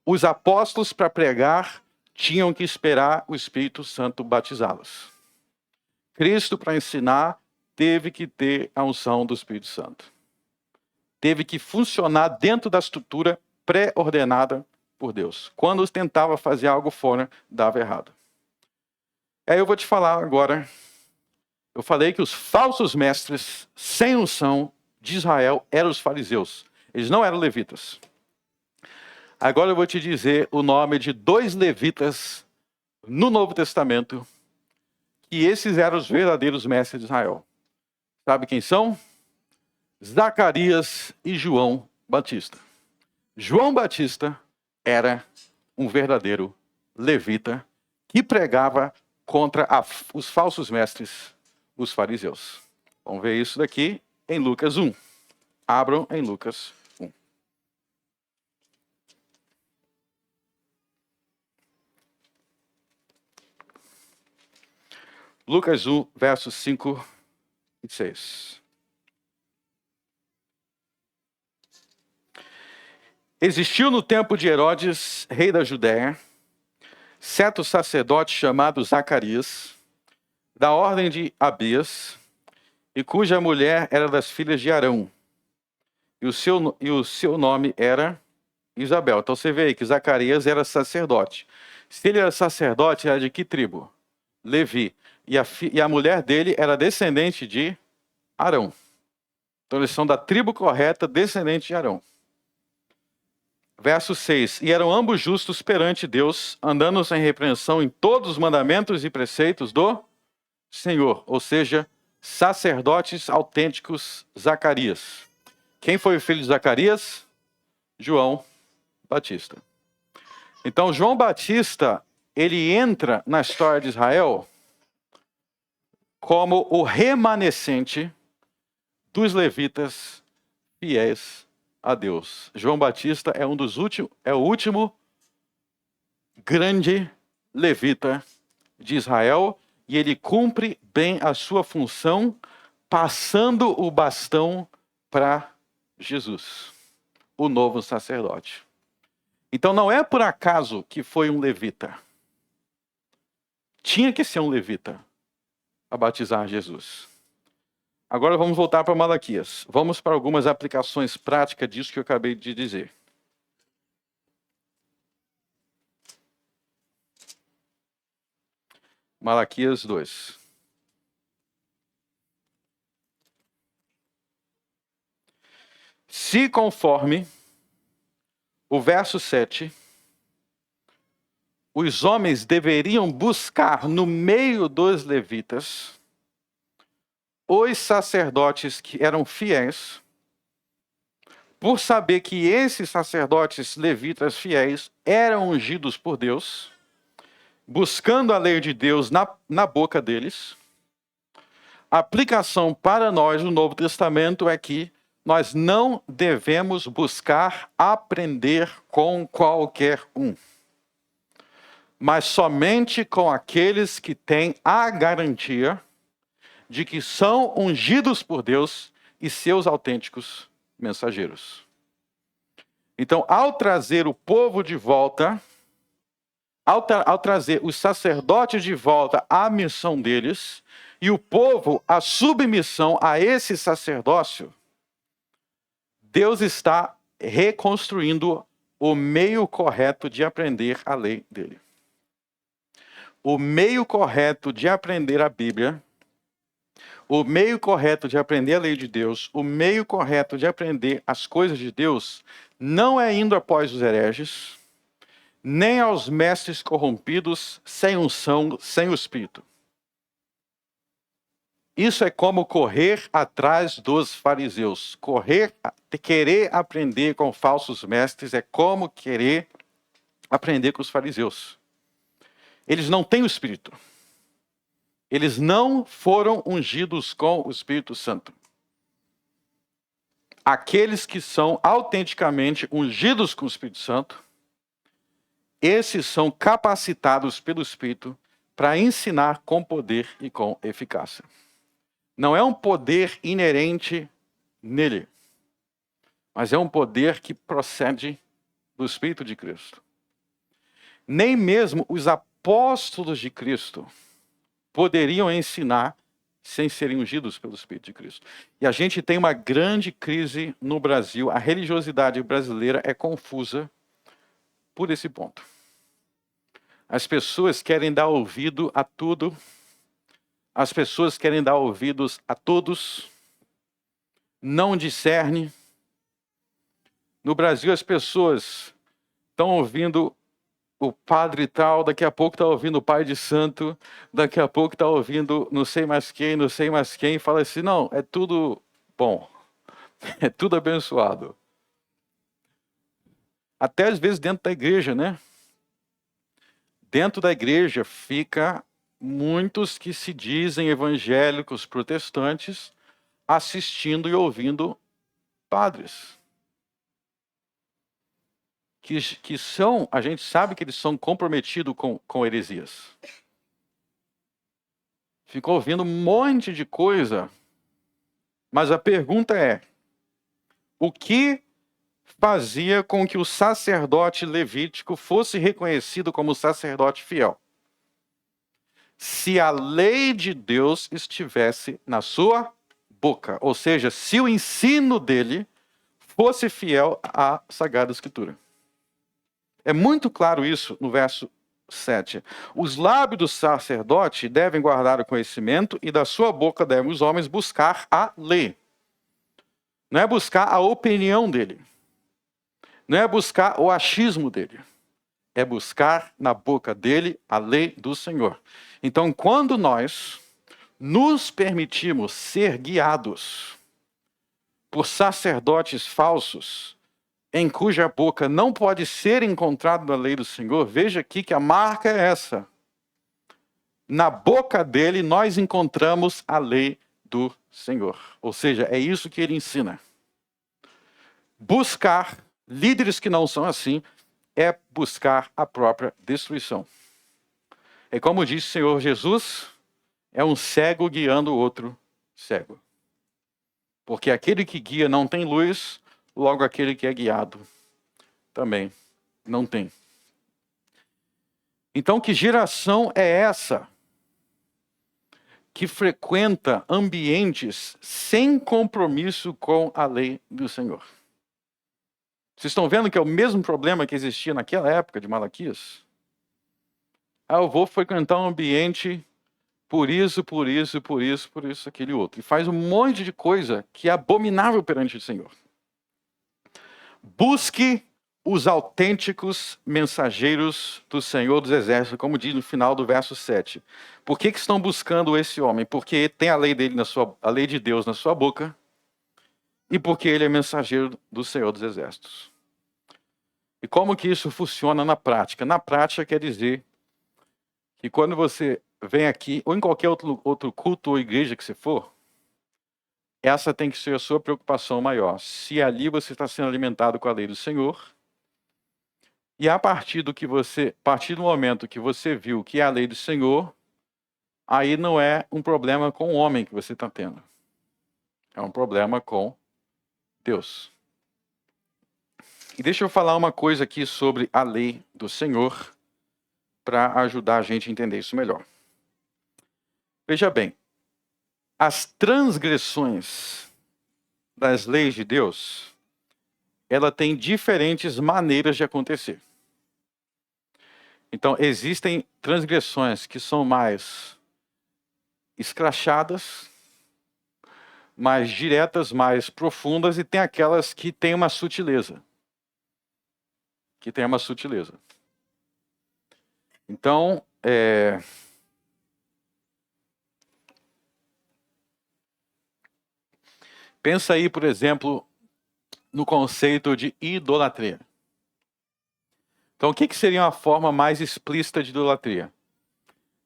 Os apóstolos, para pregar, tinham que esperar o Espírito Santo batizá-los. Cristo, para ensinar, teve que ter a unção do Espírito Santo. Teve que funcionar dentro da estrutura pré-ordenada por Deus. Quando tentava fazer algo fora, dava errado. Aí eu vou te falar agora. Eu falei que os falsos mestres sem unção de Israel eram os fariseus. Eles não eram levitas. Agora eu vou te dizer o nome de 2 levitas no Novo Testamento, que esses eram os verdadeiros mestres de Israel. Sabe quem são? Zacarias e João Batista. João Batista era um verdadeiro levita que pregava contra os falsos mestres, os fariseus. Vamos ver isso daqui em Lucas 1. Abram em Lucas 1. Lucas 1, versos 5 e 6. Existiu no tempo de Herodes, rei da Judéia, certo sacerdote chamado Zacarias, da ordem de Abias, e cuja mulher era das filhas de Arão, e o seu nome era Isabel. Então você vê aí que Zacarias era sacerdote. Se ele era sacerdote, era de que tribo? Levi. E a mulher dele era descendente de Arão. Então eles são da tribo correta, descendente de Arão. Verso 6. E eram ambos justos perante Deus, andando sem repreensão em todos os mandamentos e preceitos do Senhor. Ou seja, sacerdotes autênticos, Zacarias. Quem foi o filho de Zacarias? João Batista. Então João Batista, ele entra na história de Israel como o remanescente dos levitas fiéis a Deus. João Batista é o último grande levita de Israel e ele cumpre bem a sua função, passando o bastão para Jesus, o novo sacerdote. Então não é por acaso que foi um levita. Tinha que ser um levita a batizar Jesus. Agora vamos voltar para Malaquias. Vamos para algumas aplicações práticas disso que eu acabei de dizer. Malaquias 2. Se conforme o verso 7, os homens deveriam buscar no meio dos levitas os sacerdotes que eram fiéis, por saber que esses sacerdotes levitas fiéis eram ungidos por Deus, buscando a lei de Deus na boca deles. A aplicação para nós no Novo Testamento é que nós não devemos buscar aprender com qualquer um, mas somente com aqueles que têm a garantia de que são ungidos por Deus e seus autênticos mensageiros. Então, ao trazer o povo de volta, ao trazer os sacerdotes de volta à missão deles, e o povo à submissão a esse sacerdócio, Deus está reconstruindo o meio correto de aprender a lei dele. O meio correto de aprender a Bíblia, o meio correto de aprender a lei de Deus, o meio correto de aprender as coisas de Deus, não é indo após os hereges, nem aos mestres corrompidos, sem unção, sem o Espírito. Isso é como correr atrás dos fariseus. Querer aprender com falsos mestres é como querer aprender com os fariseus. Eles não têm o Espírito. Eles não foram ungidos com o Espírito Santo. Aqueles que são autenticamente ungidos com o Espírito Santo, esses são capacitados pelo Espírito para ensinar com poder e com eficácia. Não é um poder inerente nele, mas é um poder que procede do Espírito de Cristo. Nem mesmo os apóstolos de Cristo poderiam ensinar sem serem ungidos pelo Espírito de Cristo. E a gente tem uma grande crise no Brasil. A religiosidade brasileira é confusa por esse ponto. As pessoas querem dar ouvido a tudo. As pessoas querem dar ouvidos a todos. Não discerne. No Brasil, as pessoas estão ouvindo o padre tal, daqui a pouco está ouvindo o pai de santo, daqui a pouco está ouvindo não sei mais quem, fala assim, não, é tudo bom, é tudo abençoado. Até às vezes dentro da igreja, né? Dentro da igreja fica muitos que se dizem evangélicos protestantes assistindo e ouvindo padres. Que são, a gente sabe que eles são comprometidos com heresias. Ficou ouvindo um monte de coisa, mas a pergunta é, o que fazia com que o sacerdote levítico fosse reconhecido como sacerdote fiel? Se a lei de Deus estivesse na sua boca, ou seja, se o ensino dele fosse fiel à Sagrada Escritura. É muito claro isso no verso 7. Os lábios do sacerdote devem guardar o conhecimento e da sua boca devem os homens buscar a lei. Não é buscar a opinião dele. Não é buscar o achismo dele. É buscar na boca dele a lei do Senhor. Então, quando nós nos permitimos ser guiados por sacerdotes falsos, em cuja boca não pode ser encontrado na lei do Senhor, veja aqui que a marca é essa. Na boca dele nós encontramos a lei do Senhor. Ou seja, é isso que ele ensina. Buscar líderes que não são assim é buscar a própria destruição. É como disse o Senhor Jesus, é um cego guiando o outro cego. Porque aquele que guia não tem luz, logo aquele que é guiado também não tem. Então, que geração é essa que frequenta ambientes sem compromisso com a lei do Senhor? Vocês estão vendo que é o mesmo problema que existia naquela época de Malaquias? Eu vou frequentar um ambiente por isso, aquele outro. E faz um monte de coisa que é abominável perante o Senhor. Busque os autênticos mensageiros do Senhor dos Exércitos, como diz no final do verso 7. Por que estão buscando esse homem? Porque tem a lei dele a lei de Deus na sua boca, e porque ele é mensageiro do Senhor dos Exércitos. E como que isso funciona na prática? Na prática quer dizer que quando você vem aqui, ou em qualquer outro culto ou igreja que você for, essa tem que ser a sua preocupação maior. Se ali você está sendo alimentado com a lei do Senhor, e a partir do momento que você viu que é a lei do Senhor, aí não é um problema com o homem que você está tendo. É um problema com Deus. E deixa eu falar uma coisa aqui sobre a lei do Senhor, para ajudar a gente a entender isso melhor. Veja bem, as transgressões das leis de Deus, ela tem diferentes maneiras de acontecer. Então, existem transgressões que são mais escrachadas, mais diretas, mais profundas, e tem aquelas que têm uma sutileza. Então, pensa aí, por exemplo, no conceito de idolatria. Então, o que seria uma forma mais explícita de idolatria?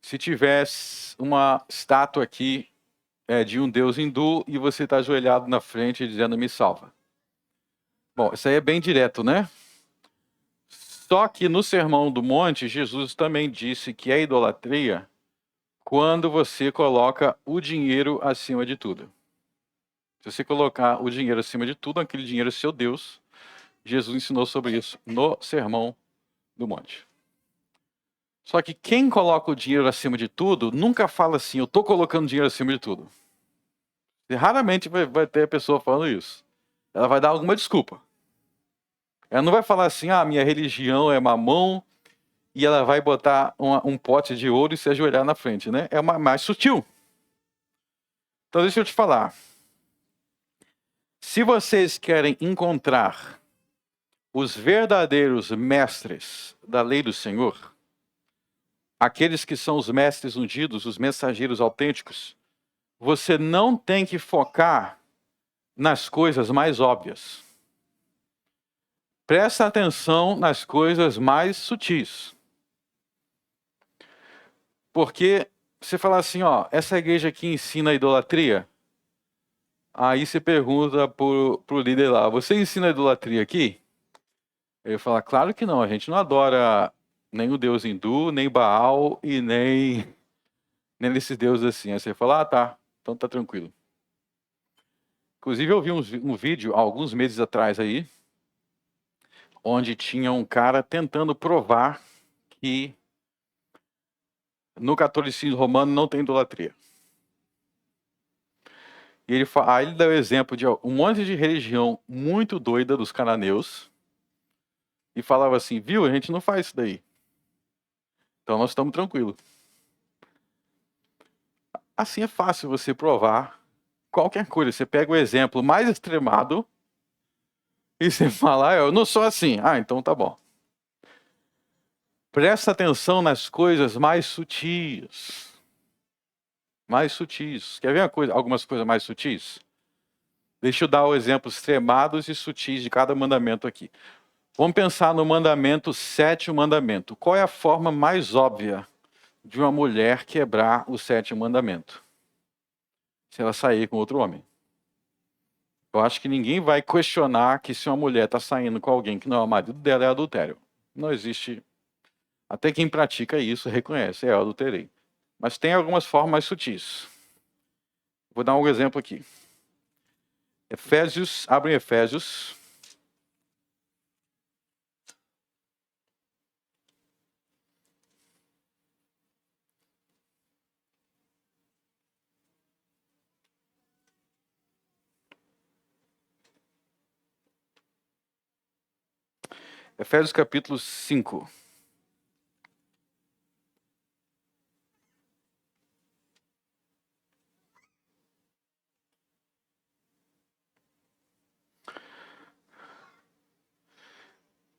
Se tivesse uma estátua aqui de um deus hindu e você está ajoelhado na frente dizendo, me salva. Bom, isso aí é bem direto, né? Só que no Sermão do Monte, Jesus também disse que é idolatria quando você coloca o dinheiro acima de tudo. Se você colocar o dinheiro acima de tudo, aquele dinheiro é seu Deus. Jesus ensinou sobre isso no Sermão do Monte. Só que quem coloca o dinheiro acima de tudo, nunca fala assim, eu estou colocando dinheiro acima de tudo. E raramente vai ter a pessoa falando isso. Ela vai dar alguma desculpa. Ela não vai falar assim, minha religião é mamão, e ela vai botar um pote de ouro e se ajoelhar na frente, né? É mais sutil. Então deixa eu te falar. Se vocês querem encontrar os verdadeiros mestres da lei do Senhor, aqueles que são os mestres ungidos, os mensageiros autênticos, você não tem que focar nas coisas mais óbvias. Presta atenção nas coisas mais sutis. Porque você fala assim, essa igreja aqui ensina a idolatria. Aí você pergunta pro líder lá, você ensina a idolatria aqui? Ele fala, claro que não, a gente não adora nem o deus hindu, nem Baal e nem esses deuses assim. Aí você fala, tá, então tá tranquilo. Inclusive eu vi um vídeo há alguns meses atrás aí, onde tinha um cara tentando provar que no catolicismo romano não tem idolatria. E aí ele dá o exemplo de um monte de religião muito doida dos cananeus e falava assim, viu, a gente não faz isso daí. Então nós estamos tranquilos. Assim é fácil você provar qualquer coisa. Você pega o exemplo mais extremado e você fala, eu não sou assim. Então tá bom. Presta atenção nas coisas mais sutis. Mais sutis. Quer ver algumas coisas mais sutis? Deixa eu dar o exemplo extremados e sutis de cada mandamento aqui. Vamos pensar no mandamento, sétimo mandamento. Qual é a forma mais óbvia de uma mulher quebrar o sétimo mandamento? Se ela sair com outro homem. Eu acho que ninguém vai questionar que se uma mulher está saindo com alguém que não é o marido dela, é adultério. Não existe. Até quem pratica isso reconhece, eu adulterei. Mas tem algumas formas mais sutis. Vou dar um exemplo aqui. Abrem Efésios. Efésios capítulo 5.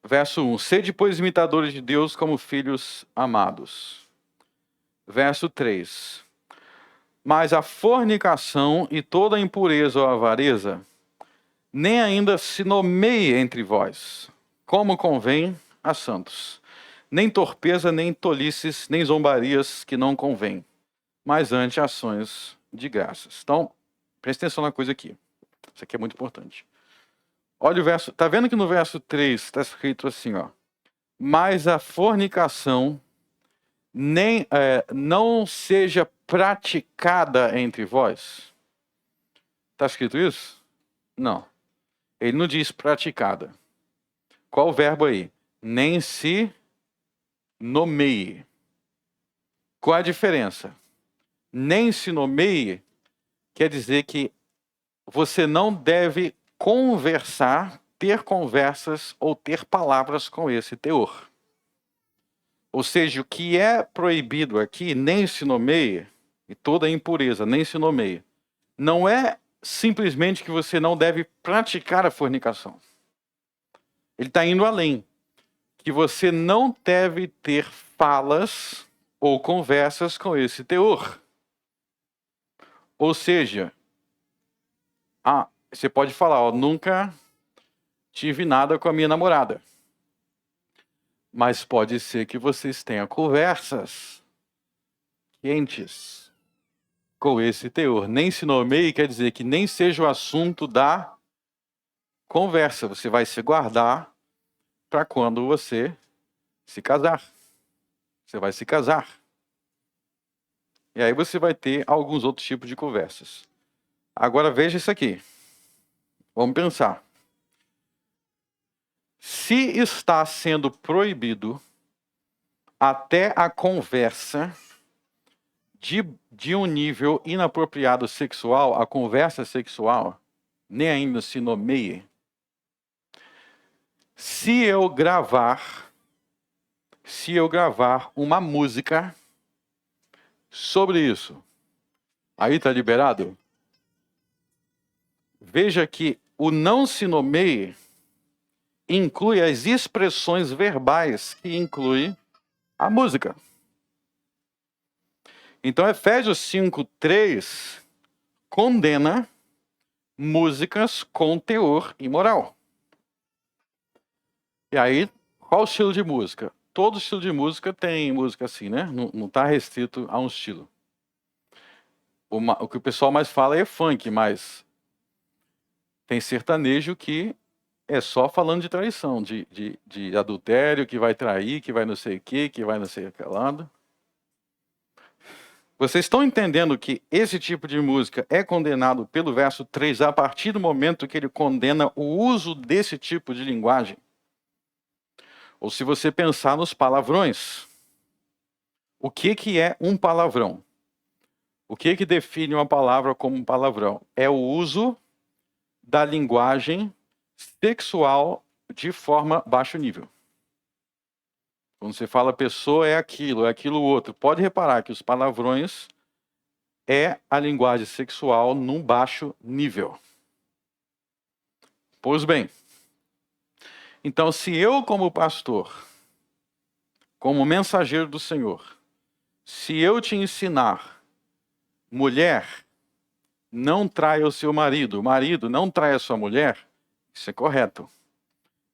Verso 1. Sede, pois, imitadores de Deus como filhos amados. Verso 3. Mas a fornicação e toda a impureza ou avareza nem ainda se nomeie entre vós, como convém a santos. Nem torpeza, nem tolices, nem zombarias que não convém, mas ante ações de graças. Então, preste atenção na coisa aqui. Isso aqui é muito importante. Olha o verso, tá vendo que no verso 3 está escrito assim, mas a fornicação não seja praticada entre vós. Está escrito isso? Não. Ele não diz praticada. Qual o verbo aí? Nem se nomeie. Qual a diferença? Nem se nomeie quer dizer que você não deve conversar, ter conversas ou ter palavras com esse teor. Ou seja, o que é proibido aqui, nem se nomeia, e toda impureza, nem se nomeia, não é simplesmente que você não deve praticar a fornicação. Ele está indo além. Que você não deve ter falas ou conversas com esse teor. Ou seja, você pode falar, nunca tive nada com a minha namorada. Mas pode ser que vocês tenham conversas quentes com esse teor. Nem se nomeie quer dizer que nem seja o assunto da conversa. Você vai se guardar para quando você se casar. Você vai se casar. E aí você vai ter alguns outros tipos de conversas. Agora veja isso aqui. Vamos pensar. Se está sendo proibido até a conversa de um nível inapropriado sexual, a conversa sexual, nem ainda se nomeie. Se eu gravar uma música sobre isso, aí está liberado? Veja que o não se nomeie inclui as expressões verbais que inclui a música. Então, Efésios 5:3 condena músicas com teor imoral. E aí, qual o estilo de música? Todo estilo de música tem música assim, né? Não está restrito a um estilo. O que o pessoal mais fala é funk, mas tem sertanejo que é só falando de traição, de adultério, que vai trair, que vai não sei o quê, que vai não sei o que lá. Vocês estão entendendo que esse tipo de música é condenado pelo verso 3 a partir do momento que ele condena o uso desse tipo de linguagem? Ou se você pensar nos palavrões, o que é um palavrão? O que define uma palavra como um palavrão? É o uso da linguagem sexual de forma baixo nível. Quando você fala pessoa, é aquilo outro. Pode reparar que os palavrões é a linguagem sexual num baixo nível. Pois bem, então se eu como pastor, como mensageiro do Senhor, se eu te ensinar, mulher, não traia o seu marido, marido, não traia a sua mulher, isso é correto.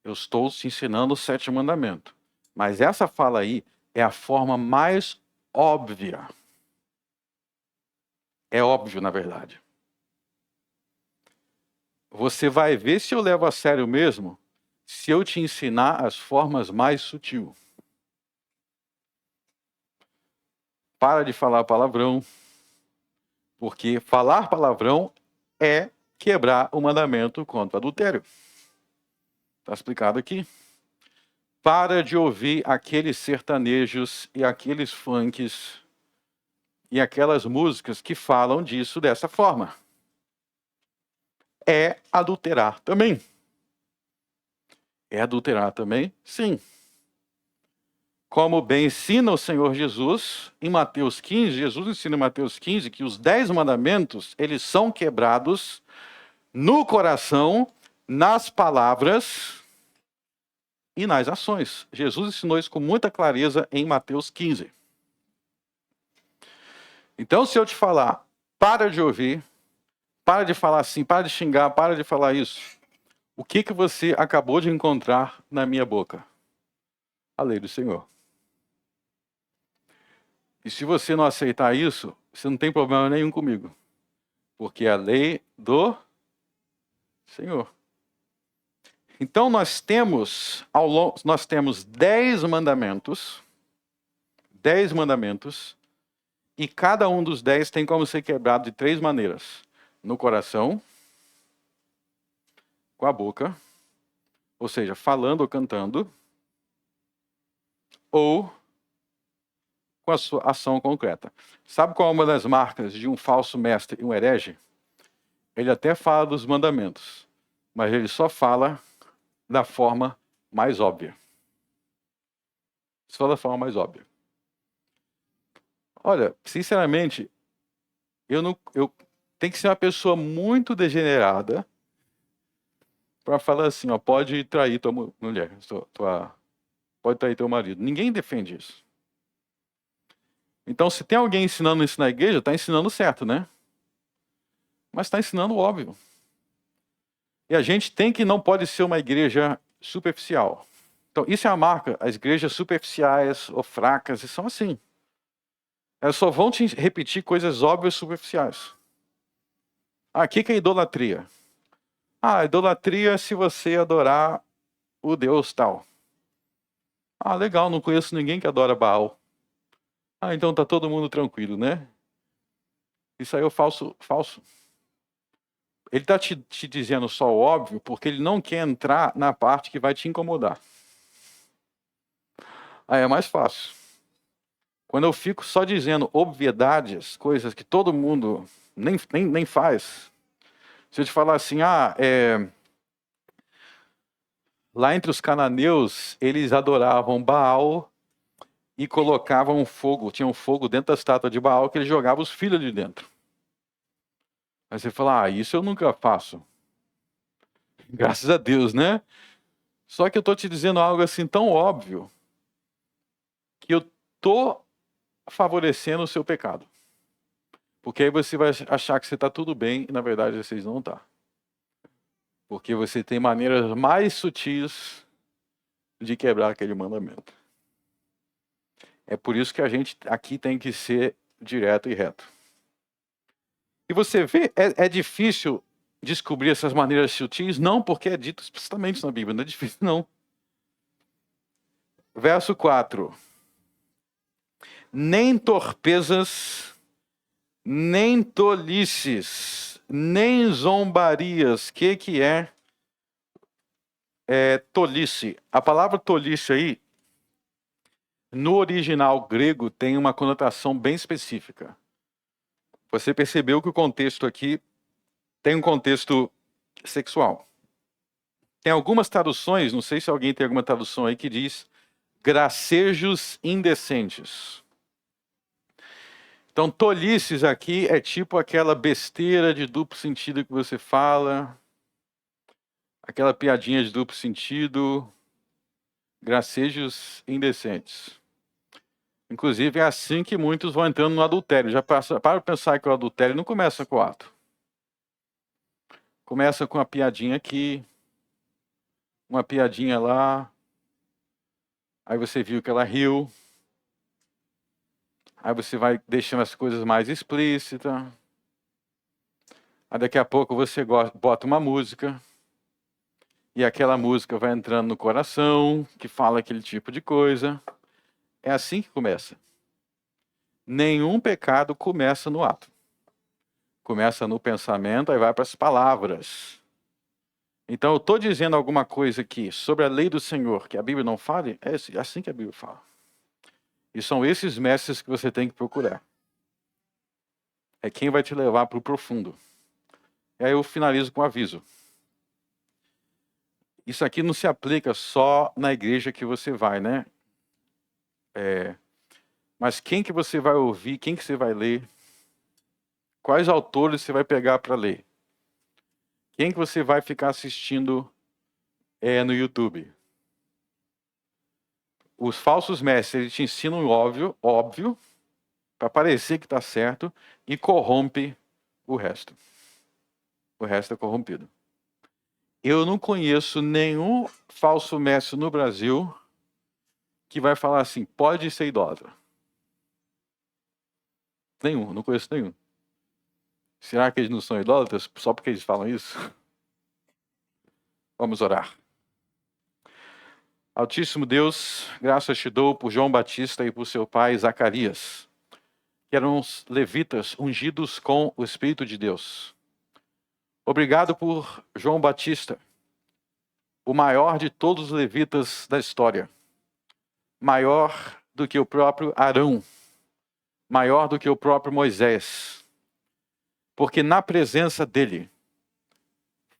Eu estou te ensinando o 7º mandamento. Mas essa fala aí é a forma mais óbvia. É óbvio, na verdade. Você vai ver se eu levo a sério mesmo, se eu te ensinar as formas mais sutis. Para de falar palavrão, porque falar palavrão é quebrar o mandamento contra o adultério. Está explicado aqui. Para de ouvir aqueles sertanejos e aqueles funks e aquelas músicas que falam disso dessa forma. É adulterar também. É adulterar também? Sim. Como bem ensina o Senhor Jesus, em Mateus 15, Jesus ensina em Mateus 15 que os 10 mandamentos, eles são quebrados no coração, nas palavras e nas ações. Jesus ensinou isso com muita clareza em Mateus 15. Então, se eu te falar, para de ouvir, para de falar assim, para de xingar, para de falar isso, o que você acabou de encontrar na minha boca? A lei do Senhor. E se você não aceitar isso, você não tem problema nenhum comigo. Porque é a lei do Senhor. Então nós temos 10 mandamentos, e cada um dos 10 tem como ser quebrado de 3 maneiras. No coração, com a boca, ou seja, falando ou cantando, ou com a sua ação concreta. Sabe qual é uma das marcas de um falso mestre e um herege? Ele até fala dos mandamentos, mas ele só fala da forma mais óbvia. Só da forma mais óbvia. Olha, sinceramente, eu tenho que ser uma pessoa muito degenerada para falar assim, ó, pode trair tua mulher, pode trair teu marido. Ninguém defende isso. Então, se tem alguém ensinando isso na igreja, está ensinando certo, né? Mas está ensinando o óbvio. E a gente não pode ser uma igreja superficial. Então, isso é a marca. As igrejas superficiais ou fracas são assim. Elas só vão te repetir coisas óbvias superficiais. O que é idolatria? Idolatria é se você adorar o Deus tal. Legal, não conheço ninguém que adora Baal. Então tá todo mundo tranquilo, né? Isso aí é o falso. Ele está te dizendo só o óbvio porque ele não quer entrar na parte que vai te incomodar. É mais fácil. Quando eu fico só dizendo obviedades, coisas que todo mundo nem faz. Se eu te falar assim, lá entre os cananeus, eles adoravam Baal e colocavam fogo, tinha um fogo dentro da estátua de Baal que eles jogavam os filhos de dentro. Aí você fala, isso eu nunca faço. Graças a Deus, né? Só que eu estou te dizendo algo assim tão óbvio que eu estou favorecendo o seu pecado. Porque aí você vai achar que você está tudo bem e na verdade vocês não estão. Porque você tem maneiras mais sutis de quebrar aquele mandamento. É por isso que a gente aqui tem que ser direto e reto. E você vê, é difícil descobrir essas maneiras sutis? Não, porque é dito explicitamente na Bíblia, não é difícil não. Verso 4. Nem torpezas, nem tolices, nem zombarias. Que é tolice? A palavra tolice aí, no original grego, tem uma conotação bem específica. Você percebeu que o contexto aqui tem um contexto sexual. Tem algumas traduções, não sei se alguém tem alguma tradução aí que diz gracejos indecentes. Então, tolices aqui é tipo aquela besteira de duplo sentido que você fala, aquela piadinha de duplo sentido, gracejos indecentes. Inclusive, é assim que muitos vão entrando no adultério. Já para pensar que o adultério não começa com o ato. Começa com uma piadinha aqui, uma piadinha lá, aí você viu que ela riu, aí você vai deixando as coisas mais explícitas, aí daqui a pouco você bota uma música, e aquela música vai entrando no coração, que fala aquele tipo de coisa. É assim que começa. Nenhum pecado começa no ato. Começa no pensamento, aí vai para as palavras. Então eu estou dizendo alguma coisa aqui sobre a lei do Senhor, que a Bíblia não fale, é assim que a Bíblia fala. E são esses mestres que você tem que procurar. É quem vai te levar para o profundo. E aí eu finalizo com um aviso. Isso aqui não se aplica só na igreja que você vai, né? Mas quem que você vai ouvir, quem que você vai ler? Quais autores você vai pegar para ler? Quem que você vai ficar assistindo no YouTube? Os falsos mestres, eles te ensinam óbvio, para parecer que está certo, e corrompe o resto. O resto é corrompido. Eu não conheço nenhum falso mestre no Brasil que vai falar assim, pode ser idólatra. Nenhum, não conheço nenhum. Será que eles não são idólatras só porque eles falam isso? Vamos orar. Altíssimo Deus, graças te dou por João Batista e por seu pai Zacarias, que eram os levitas ungidos com o Espírito de Deus. Obrigado por João Batista, o maior de todos os levitas da história. Maior do que o próprio Arão, maior do que o próprio Moisés. Porque na presença dele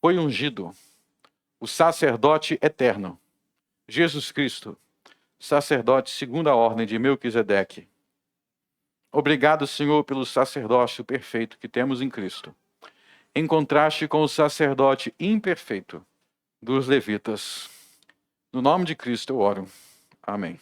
foi ungido o sacerdote eterno, Jesus Cristo, sacerdote segundo a ordem de Melquisedeque. Obrigado, Senhor, pelo sacerdócio perfeito que temos em Cristo, em contraste com o sacerdote imperfeito dos levitas. No nome de Cristo eu oro. Amém.